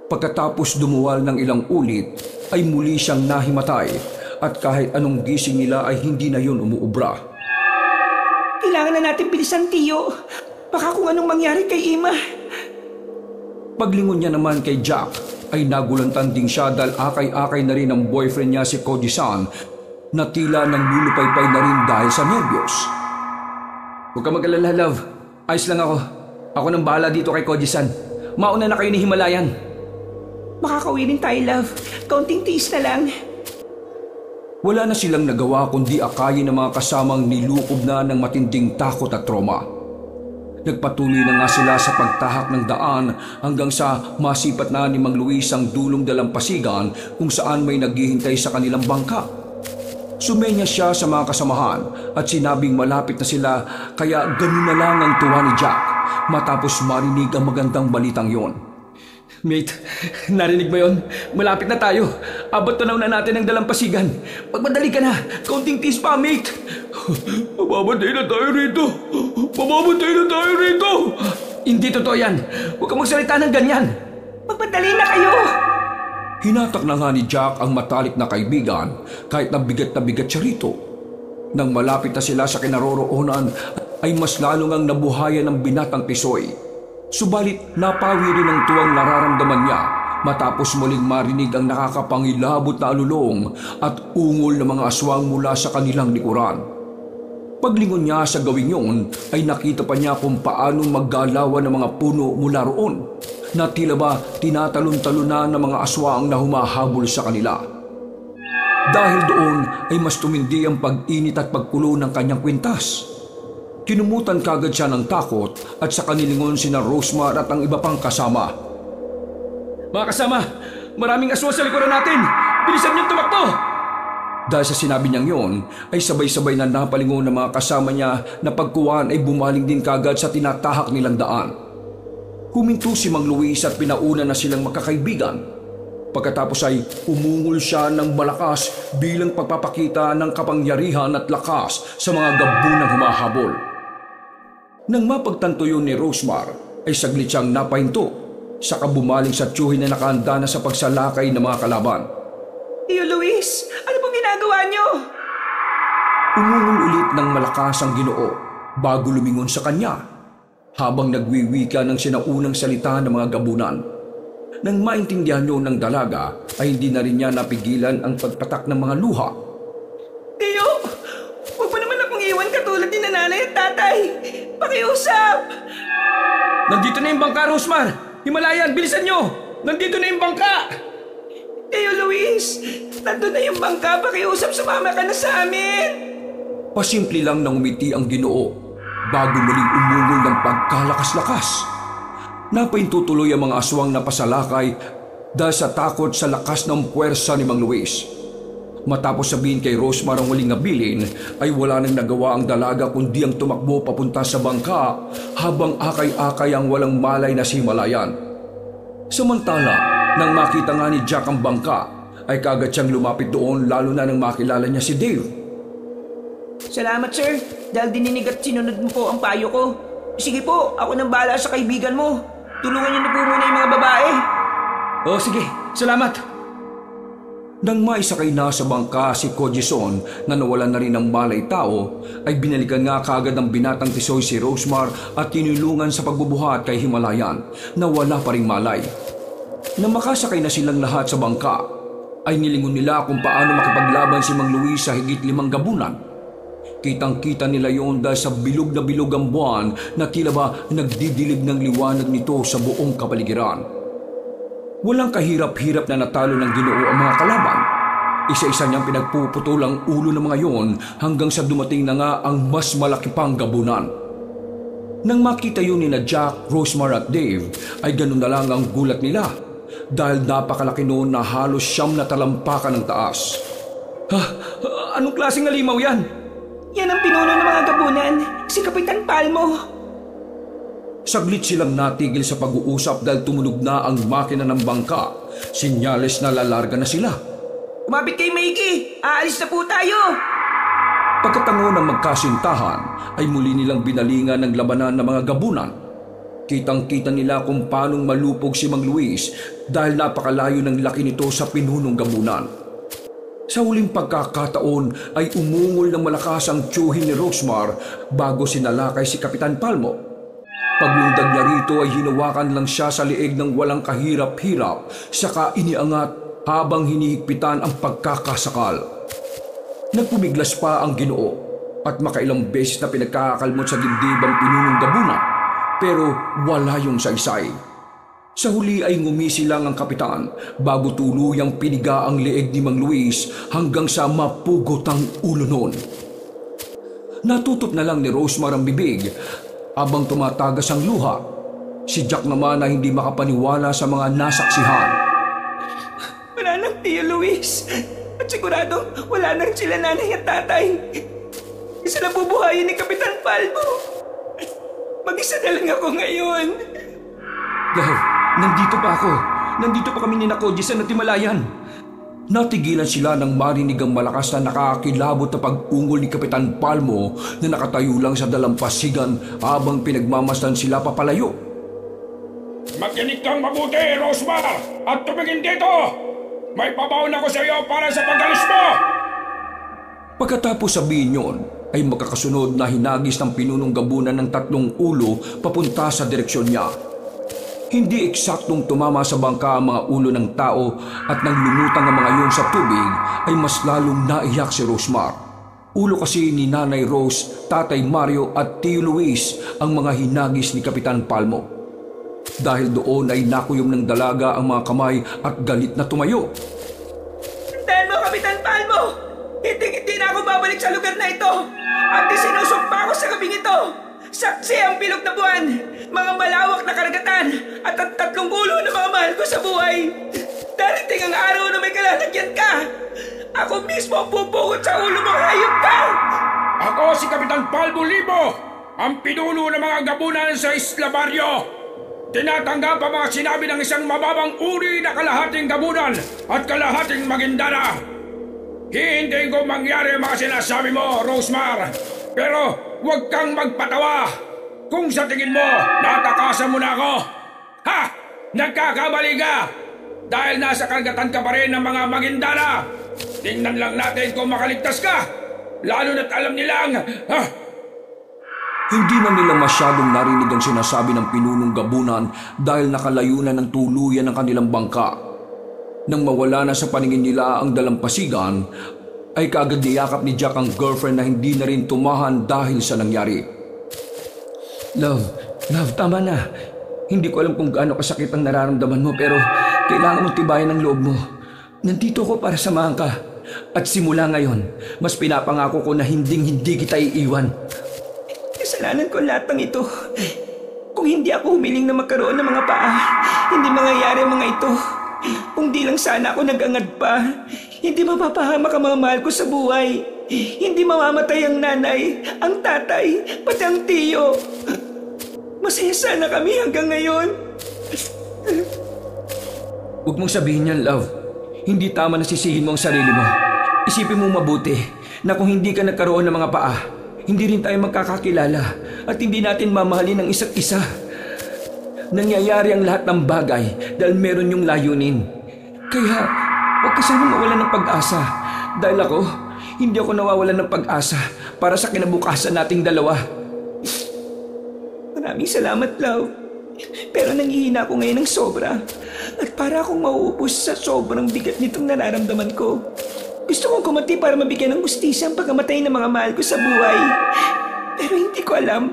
Pagkatapos dumuwal ng ilang ulit ay muli siyang nahimatay at kahit anong gising nila ay hindi na yon umuubra. Kailangan na natin bilisan, Tiyo. Baka kung anong mangyari kay Ima. Paglingon niya naman kay Jack ay nagulantan din siya dahil akay-akay na rin ang boyfriend niya si Koji-san na tila nang lulupaypay na rin dahil sa nervyos. Huwag ka mag-alala, love. Ayos lang ako. Ako nang bahala dito kay Koji-san. Mauna na kayo ni Himalayan. Makakauwi rin tayo, love. Kaunting tiis na lang. Wala na silang nagawa kundi akayin ng mga kasamang nilukob na ng matinding takot at trauma. Nagpatuloy na nga sila sa pagtahak ng daan hanggang sa masipat na ni Mang Luis ang dulong dalampasigan kung saan may naghihintay sa kanilang bangka. Sumenya siya sa mga kasamahan at sinabing malapit na sila kaya ganun na lang ang tuwa ni Jack matapos marinig ang magandang balitang yon. Mate, narinig mo yun? Malapit na tayo. Abot tunaw na natin ang dalampasigan. Magmadali ka na. Kaunting tiis pa, mate. Mamamatay na tayo rito. Mamamatay na tayo rito. Hindi totoo yan. Huwag kang magsalita ng ganyan. Magmadali na kayo. Hinatak na nga ni Jack ang matalik na kaibigan kahit na bigat siya rito. Nang malapit na sila sa kinaroroonan ay mas lalo ngang nabuhayan ng binatang tisoy. Subalit napawi rin ang tuwang nararamdaman niya matapos muling marinig ang nakakapangilabot na alulong at ungol ng mga aswang mula sa kanilang likuran. Paglingon niya sa gawing yun ay nakita pa niya kung paano maggalawan ng mga puno mula roon na tila ba tinatalon-talunan ng mga aswang na humahabol sa kanila. Dahil doon ay mas tumindi ang pag-init at pagkulo ng kanyang kwintas. Kinumutan kagad siya ng takot at sa kanilingon sina Rosemar at ang iba pang kasama. Mga kasama, maraming aswang sa likuran natin. Bilisan niyong tumakbo! Dahil sa sinabi niyang yon, ay sabay-sabay na napalingon ng mga kasama niya na pagkuhan ay bumaling din kagad sa tinatahak nilang daan. Huminto si Mang Luis at pinauna na silang magkakaibigan. Pagkatapos ay umungol siya ng malakas bilang pagpapakita ng kapangyarihan at lakas sa mga gabunang humahabol. Nang mapagtanto yun ni Rosemar, ay saglit siyang napahinto, saka bumaling sa tiyuhin na nakahanda na sa pagsalakay ng mga kalaban. Tiyo Luis, ano pong ginagawa niyo? Umungol ulit ng malakas ang Ginoo bago lumingon sa kanya, habang nagwiwika ng sinaunang salita ng mga gabunan. Nang maintindihan yun ng dalaga, ay hindi na rin niya napigilan ang pagpatak ng mga luha. Tiyo, huwag mo naman akong iwan katulad ni nanay at tatay. Pakiusap! Nandito na yung bangka, Rosemar! Himalayan, bilisan nyo! Nandito na yung bangka! Tiyo Luis, nandun na yung bangka. Pakiusap, sumama ka na sa amin! Pasimple lang nang umiti ang Ginoo bago muling umungol ng pagkalakas-lakas. Napahintutuloy ang mga aswang na pasalakay dahil sa takot sa lakas ng puwersa ni Mang Luis. Matapos sabihin kay Rosemar ang huling nabilin, ay wala nang nagawa ang dalaga kundi ang tumakbo papunta sa bangka habang akay-akay ang walang malay na si Himalayan. Samantala, nang makita nga ni Jack ang bangka, ay kagad siyang lumapit doon lalo na nang makilala niya si Dave. Salamat, sir. Dahil dininig at sinunod mo po ang payo ko. Sige po, ako nang bahala sa kaibigan mo. Tulungan niyo na po muna yung mga babae. Oh, sige. Salamat. Nang maisakay na sa bangka si Koji-san na nawalan na rin ng malay tao, ay binalikan nga kagad ng binatang tisoy si Rosemar at tinulungan sa pagbubuhat kay Himalayan na wala pa ring malay. Nang makasakay na silang lahat sa bangka, ay nilingon nila kung paano makipaglaban si Mang Luis sa higit 5 gabunan. Kitang-kita nila yon dahil sa bilog na bilog ang buwan na tila ba nagdidilig ng liwanag nito sa buong kapaligiran. Walang kahirap-hirap na natalo ng Ginoo ang mga kalaban. Isa-isa niyang pinagpuputol ang ulo ng mga yon hanggang sa dumating na nga ang mas malaki pang gabunan. Nang makita yun ni na Jack, Rosemar at Dave, ay ganun na lang ang gulat nila dahil napakalaki noon na halos 9 na talampakan ng taas. Anong klaseng alimaw yan? Yan ang pinuno ng mga gabunan, si Kapitan Palmo. Saglit silang natigil sa pag-uusap dahil tumunog na ang makina ng bangka. Sinyales na lalarga na sila. Umapit kay Mikey! Aalis na po tayo! Pagkatango ng magkasintahan ay muli nilang binalingan ng labanan ng mga gabunan. Kitang-kita nila kung paanong malupog si Mang Luis dahil napakalayo ng laki nito sa pinunong gabunan. Sa huling pagkakataon ay umungol ng malakas ang tiyuhin ni Rosemar bago sinalakay si Kapitan Palmo. Paglundag niya rito ay hinawakan lang siya sa liig ng walang kahirap-hirap saka iniangat habang hinihigpitan ang pagkakasakal. Nagpumiglas pa ang Ginoo at makailang beses na pinagkakakalmot sa dibdib ang pinunong gabunan pero wala yung saysay. Sa huli ay ngumisi lang ang kapitan bago tuluyang piniga ang leeg ni Mang Luis hanggang sa mapugot ang ulo noon. Natutop na lang ni Rosemar ang bibig habang tumatagas ang luha. Si Jack naman ay hindi makapaniwala sa mga nasaksihan. Wala nang Tio Luis. At sigurado wala nang sila nanay at tatay. Isa na bubuhayin ni Kapitan Palmo. Mag-isa na lang ako ngayon. Gav, nandito pa ako. Nandito pa kami ni Kodjisan at Himalayan. Natigilan sila nang marinig ang malakas na nakakilabot na pag-ungol ni Kapitan Palmo na nakatayo lang sa dalampasigan habang pinagmamasdan sila papalayo. Makinig kang mabuti, Rosemar, at tumingin dito! May pabaon ako sa iyo para sa pag-alis mo! Pagkatapos sabihin yon, ay magkakasunod na hinagis ng pinunong gabunan ng 3 ulo papunta sa direksyon niya. Hindi eksaktong tumama sa bangka ang mga ulo ng tao at nang lumutang ang mga yun sa tubig ay mas lalong naiyak si Rosemar. Ulo kasi ni Nanay Rose, Tatay Mario at Tio Luis ang mga hinagis ni Kapitan Palmo. Dahil doon ay nakuyom ng dalaga ang mga kamay at galit na tumayo. Hintayin mo, Kapitan Palmo! Hindi na ako babalik sa lugar na ito! At sinusumpa ko sa gabing ito! Saksi ang bilog na buwan, mga malawak na karagatan, at ang 3 ulo na mga mahal ko sa buhay. Darating ang araw na may kalalagyan ka. Ako mismo ang pupugot sa ulo mo, hayop ka! Ako si Kapitan Palmo Libo, ang pinuno ng mga gabunan sa Isla Barrio. Tinatanggap ang mga sinabi ng isang mababang uri na kalahating gabunan at kalahating Maguindana. Hihintayin ko mangyari ang mga sinasabi mo, Rosemar. Pero huwag kang magpatawa. Kung sa tingin mo, natakasan mo na ako. Ha! Nagkakamali ka! Dahil nasa karagatan ka pa rin ng mga Maguindana. Tingnan lang natin kung makaligtas ka. Lalo na't alam nilang... Hindi na nila masyadong narinig ang sinasabi ng pinunong gabunan dahil nakalayo na ng tuluyan ang kanilang bangka. Nang mawala na sa paningin nila ang dalampasigan, ay kaagad niyakap ni Jack ang girlfriend na hindi na rin tumahan dahil sa nangyari. Love, tama na. Hindi ko alam kung gaano kasakit ang nararamdaman mo pero kailangan mong tibayan ang loob mo. Nandito ako para samahan ka. At simula ngayon, mas pinapangako ko na hindi kita iiwan. Kasalanan ko lahat ng ito. Kung hindi ako humiling na magkaroon ng mga paa, hindi mangyayari ang mga ito. Kung di lang sana ako nag-angad pa, hindi mapapahamak ang mga mahal ko sa buhay. Hindi mamamatay ang nanay, ang tatay, pati ang tiyo. Masaya sana kami hanggang ngayon. Huwag mong sabihin yan, love. Hindi tama na sisihin mo ang sarili mo. Isipin mo mabuti na kung hindi ka nagkaroon ng mga paa, hindi rin tayo magkakakilala at hindi natin mamahalin ang isa't isa. Nangyayari ang lahat ng bagay dahil meron yung layunin. Kaya huwag ka sana mawalan ng pag-asa dahil hindi ako nawawalan ng pag-asa para sa kinabukasan nating dalawa. Maraming salamat, love. Pero nangihina ako ngayon ng sobra at para akong mauubos sa sobrang bigat nitong nararamdaman ko. Gusto kong kumati para mabigyan ng hustisya ang pagkamatay ng mga mahal ko sa buhay. Pero hindi ko alam.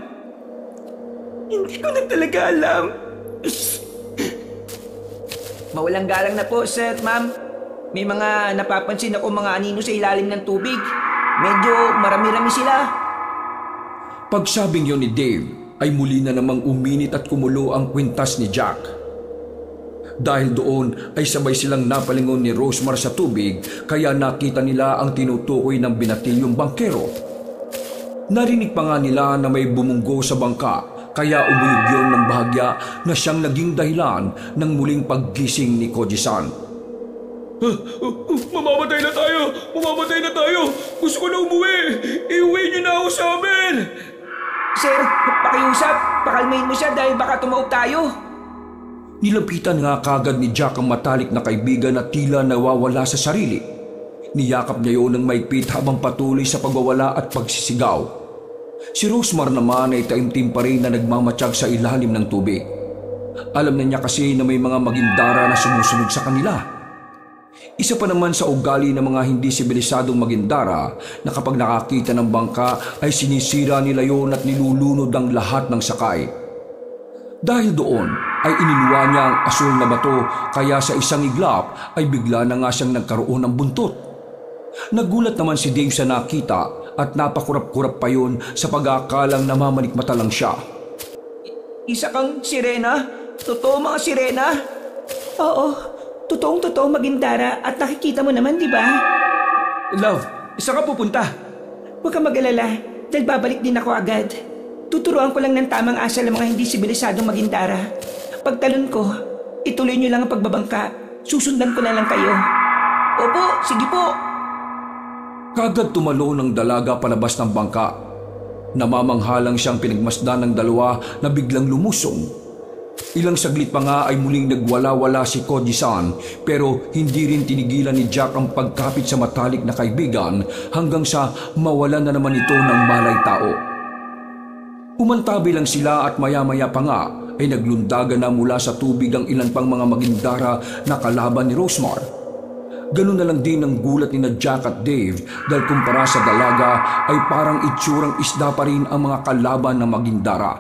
Hindi ko na talaga alam. Mawalang galang na po, sir at ma'am. May mga napapansin ako mga anino sa ilalim ng tubig. Medyo marami-rami sila. Pagsabing yun ni Dave, ay muli na namang uminit at kumulo ang kwintas ni Jack. Dahil doon ay sabay silang napalingon ni Rosemar sa tubig kaya nakita nila ang tinutukoy ng binatilyong bangkero. Narinig pa nga nila na may bumunggo sa bangka, kaya umuyog yun ng bahagya na siyang naging dahilan ng muling paggising ni Koji-san. Mamamatay na tayo! Mamamatay na tayo! Gusto ko na umuwi! Iuwi niyo na ako sa amin! Sir, pakiusap. Pakalmahin mo siya dahil baka tumaob tayo. Nilapitan nga kagad ni Jack ang matalik na kaibigan na tila nawawala sa sarili. Niyakap niya yun ng maigpit habang patuloy sa pagwawala at pagsisigaw. Si Rosemar naman ay taimtim pa rin na nagmamatsyag sa ilalim ng tubig. Alam na niya kasi na may mga magindara na sumusunod sa kanila. Isa pa naman sa ugali ng mga hindi sibilisadong magindara na kapag nakakita ng bangka ay sinisira nila yon at nilulunod ang lahat ng sakay. Dahil doon ay iniluwa niya ang asul na bato kaya sa isang iglap ay bigla na nga siyang nagkaroon ng buntot. Nagulat naman si Dave sa nakita at napakurap-kurap pa yun sa pag-aakalang namamalikmata lang siya. Isa kang sirena? Totoo mga sirena? Oo, totoong-totoo magindara at nakikita mo naman, di ba? Love, isa ka pupunta. Huwag kang mag-alala dahil babalik din ako agad. Tuturuan ko lang ng tamang asal ng mga hindi sibilisadong magindara. Pagtalon ko, ituloy niyo lang ang pagbabangka. Susundan ko na lang kayo. Opo, sige po. Kagad tumalo ng dalaga palabas ng bangka. Namamanghalang siyang pinagmasdan ng dalawa na biglang lumusong. Ilang saglit pa nga ay muling nagwala-wala si Koji-san pero hindi rin tinigilan ni Jack ang pagkapit sa matalik na kaibigan hanggang sa mawalan na naman ito ng malay tao. Umantabi lang sila at maya-maya pa nga ay naglundagan na mula sa tubig ang ilan pang mga magindara na kalaban ni Rosemar. Ganun na lang din ang gulat ni Jack at Dave dahil kumpara sa dalaga ay parang itsurang isda pa rin ang mga kalaban ng magindara.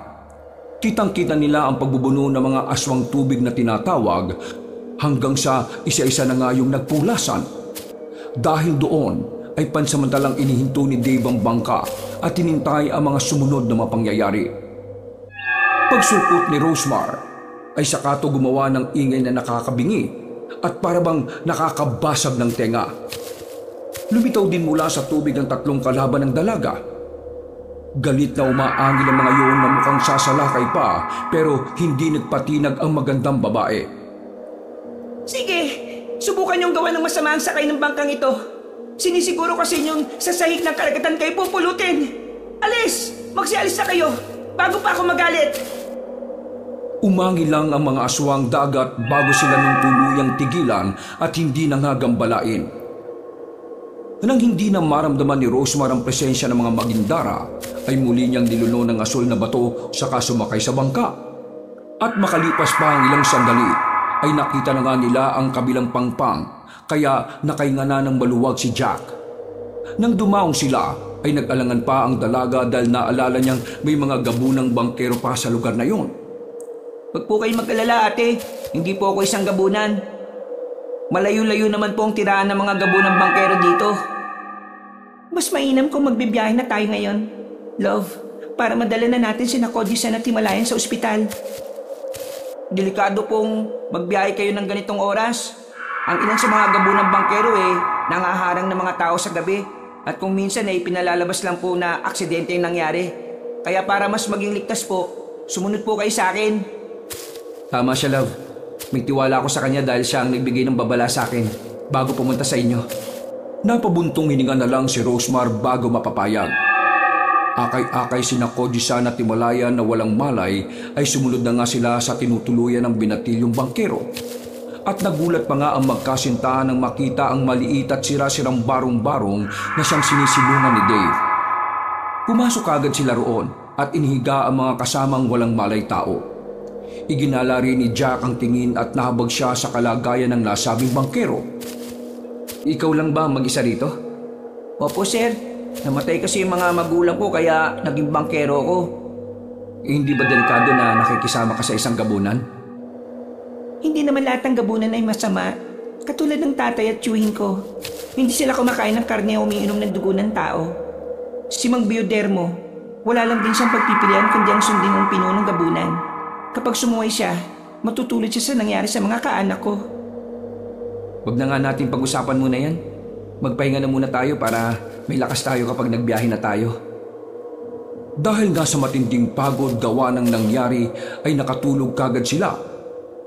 Kitang-kita nila ang pagbubuno ng mga aswang tubig na tinatawag hanggang sa isa-isa na nga yung nagpulasan. Dahil doon ay pansamantalang inihinto ni Dave ang bangka at hinintay ang mga sumunod na mga pangyayari. Pagsulpot ni Rosemar ay sakato gumawa ng ingay na nakakabingi at parabang nakakabasag ng tenga. Lumitaw din mula sa tubig ang tatlong kalaban ng dalaga. Galit na umaangil ang mga yun na mukhang sasalakay pa pero hindi nagpatinag ang magandang babae. Sige, subukan niyong gawa ng masama ang sakay ng bangkang ito. Sinisiguro kasi niyong sa sahig ng karagatan kayo pupulutin. Alis! Magsialis na kayo bago pa ako magalit. Umangil lang ang mga aswang dagat bago sila nung tuluyang tigilan at hindi nangagambalain. Nang hindi na maramdaman ni Rosemar ang presensya ng mga magindara, ay muli niyang niluno ng asul na bato saka sumakay sa bangka. At makalipas pa ang ilang sandali, ay nakita na nga nila ang kabilang pangpang, kaya nakahinga na ng maluwag si Jack. Nang dumaong sila, ay nag-alangan pa ang dalaga dahil naalala niyang may mga gabunang bangkero pa sa lugar na yon. Huwag po kayong mag-alala ate, hindi po ako isang gabunan. Malayo-layo naman po ang tirahan ng mga gabunang bangkero dito. Mas mainam kung magbibiyahe na tayo ngayon, love, para madala na natin si Koji-san at Himalayan sa ospital. Delikado pong magbiyahe kayo ng ganitong oras. Ang ilan sa mga gabunang bangkero nangaharang ng mga tao sa gabi at kung minsan pinalalabas lang po na aksidente yung nangyari. Kaya para mas maging ligtas po, sumunod po kayo sa akin. Tama siya, love. May tiwala ako sa kanya dahil siya ang nagbigay ng babala sa akin bago pumunta sa inyo. Napabuntong hininga na lang si Rosemar bago mapapayag. Akay-akay sina Koji-san at Himalayan na walang malay ay sumunod na nga sila sa tinutuluyan ng binatilyong bangkero. At nagulat pa nga ang magkasintahan nang makita ang maliit at sira-sirang barong-barong na siyang sinisilungan ni Dave. Pumasok agad sila roon at inihiga ang mga kasamang walang malay tao. Iginala rin ni Jack ang tingin at nahabag siya sa kalagayan ng nasabing bangkero. Ikaw lang ba mag-isa rito? Opo sir, namatay kasi yung mga magulang ko kaya naging bangkero ko. Hindi ba delikado na nakikisama ka sa isang gabunan? Hindi naman lahat ng gabunan ay masama. Katulad ng tatay at tiyuhin ko. Hindi sila kumakain ng karne o umiinom ng dugo ng tao. Si Mang Biodermo, wala lang din siyang pagpipilian kundi ang sundin ng pinunong gabunan. Kapag sumuway siya, matutulad siya sa nangyari sa mga kaanak ko. Huwag na nga natin pag-usapan muna yan. Magpahinga na muna tayo para may lakas tayo kapag nagbiyahe na tayo. Dahil nga sa matinding pagod gawa ng nangyari ay nakatulog kagad sila.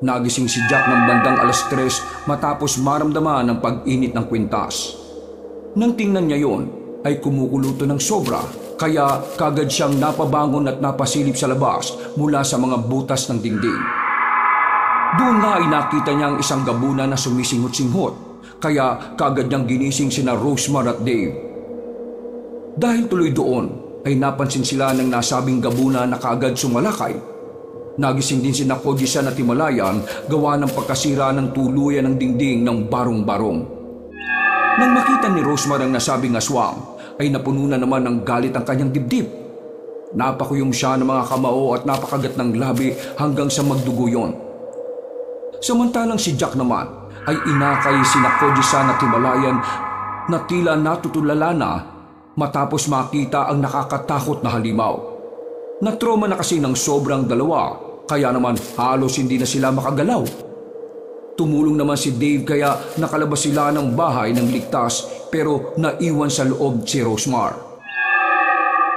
Nagising si Jack ng bandang 3:00 matapos maramdaman ang pag-init ng kwintas. Nang tingnan niya yon ay kumukulo ng sobra kaya kagad siyang napabangon at napasilip sa labas mula sa mga butas ng dingding. Doon nga ay nakita niya ang isang gabuna na sumisinghot-singhot kaya kagad niyang ginising sina Rosemar at Dave. Dahil tuloy doon ay napansin sila ng nasabing gabuna na kaagad sumalakay. Nagising din sina Koji-san at Himalayan gawa ng pagkasira ng tuluyan ng dingding ng barong-barong. Nang makita ni Rosemar ang nasabing aswang, ay napuno na naman ng galit ang kanyang dibdib. Napakuyom siya ng mga kamao at napakagat ng labi hanggang sa magdugo yon. Samantalang si Jack naman ay inakay sina Koji-san at Himalayan na tila natutulala na matapos makita ang nakakatakot na halimaw. Natroma na kasi ng sobrang dalawa kaya naman halos hindi na sila makagalaw. Tumulong naman si Dave kaya nakalabas sila ng bahay ng ligtas pero naiwan sa loob si Rosemar.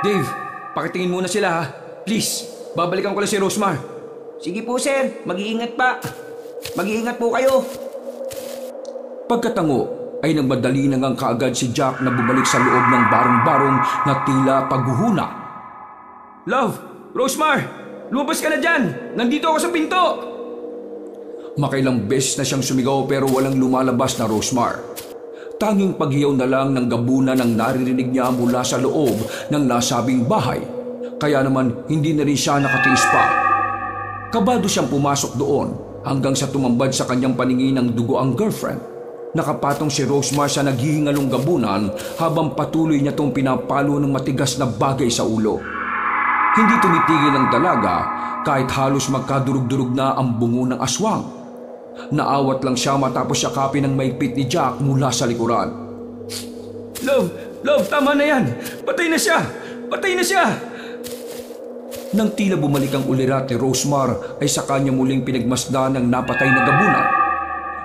Dave, pakitingin muna sila ha. Please, babalikan ko lang si Rosemar. Sige po sir, mag-iingat pa. Mag-iingat po kayo. Pagkatango ay nagmadali na ngang kaagad si Jack na bumalik sa loob ng barong-barong na tila paghuhuna. Love, Rosemar, lumabas ka na dyan. Nandito ako sa pinto. Makailang beses na siyang sumigaw pero walang lumalabas na Rosemar. Tanging paghiyaw na lang ng gabuna nang naririnig niya mula sa loob ng nasabing bahay. Kaya naman hindi na rin siya nakatiis pa. Kabado siyang pumasok doon hanggang sa tumambad sa kanyang paningin ng dugo ang girlfriend. Nakapatong si Rosemar sa naghihingalong gabunan habang patuloy niya itong pinapalo ng matigas na bagay sa ulo. Hindi tumitigil ang dalaga kahit halos magkadurug-durug na ang bungo ng aswang. Naawat lang siya matapos yakapin ng maigpit ni Jack mula sa likuran. Love, tama na yan. Patay na siya. Patay na siya. Nang tila bumalik ang ulirat ni Rosemar ay sa kanya muling pinagmasdan ng napatay na gabunan.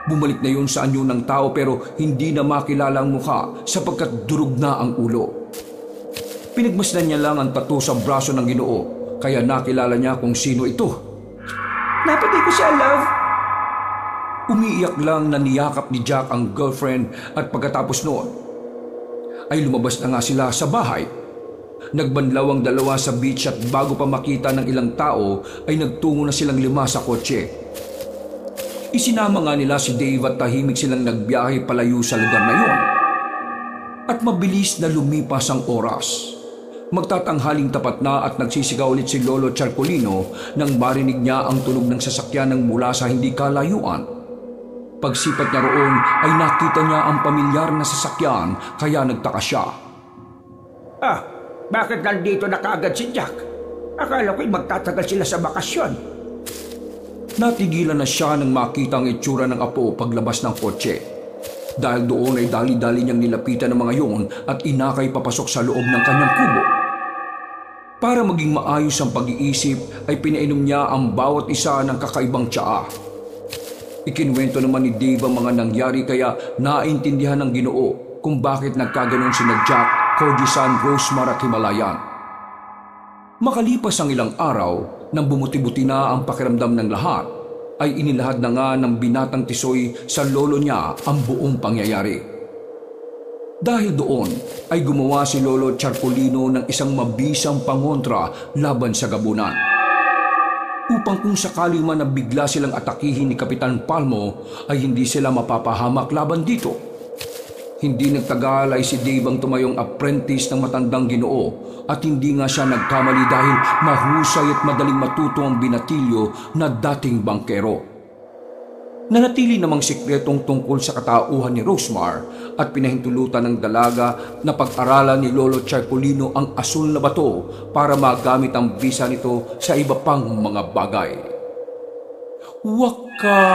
Bumalik na yun sa anyo ng tao pero hindi na makilala ang mukha sapagkat durug na ang ulo. Pinagmasdan niya lang ang tattoo sa braso ng Ginoo kaya nakilala niya kung sino ito. Napatay ko siya, love. Umiiyak lang na niyakap ni Jack ang girlfriend at pagkatapos noon ay lumabas na nga sila sa bahay. Nagbanlaw ang dalawa sa beach at bago pa makita ng ilang tao ay nagtungo na silang 5 sa kotse. Isinama nga nila si Dave at tahimik silang nagbiyahe palayo sa lugar na yon. At mabilis na lumipas ang oras. Magtatanghaling tapat na at nagsisigaw ulit si Lolo Charcolino nang marinig niya ang tunog ng sasakyan ng mula sa hindi kalayuan. Pagsipat niya roon ay nakita niya ang pamilyar na sasakyan kaya nagtaka siya. Bakit nandito na kaagad si Jack? Akala ko'y magtatagal sila sa bakasyon. Natigilan na siya nang makita ang itsura ng apo paglabas ng kotse. Dahil doon ay dali-dali niyang nilapitan ng mga yun at inakay papasok sa loob ng kanyang kubo. Para maging maayos ang pag-iisip ay pinainom niya ang bawat isa ng kakaibang tsaa. Ikinuwento naman ni Dave ang mga nangyari kaya naintindihan ng Ginoo kung bakit nagkaganon sina Jack, Koji-san, Rosemar at Himalayan. Makalipas ang ilang araw, nang bumuti-buti na ang pakiramdam ng lahat, ay inilahad na nga ng binatang tisoy sa lolo niya ang buong pangyayari. Dahil doon ay gumawa si Lolo Charcolino ng isang mabisang pangontra laban sa gabunan. Upang kung sakali man na bigla silang atakihin ni Kapitan Palmo ay hindi sila mapapahamak laban dito. Hindi nagtagal ay si Dave ang tumayong apprentice ng matandang Ginoo at hindi nga siya nagkamali dahil mahusay at madaling matuto ang binatilyo na dating bangkero. Nanatili namang sikretong tungkol sa katauhan ni Rosemar at pinahintulutan ng dalaga na pag-aralan ni Lolo Charcolino ang asul na bato para magamit ang bisa nito sa iba pang mga bagay. Wakas!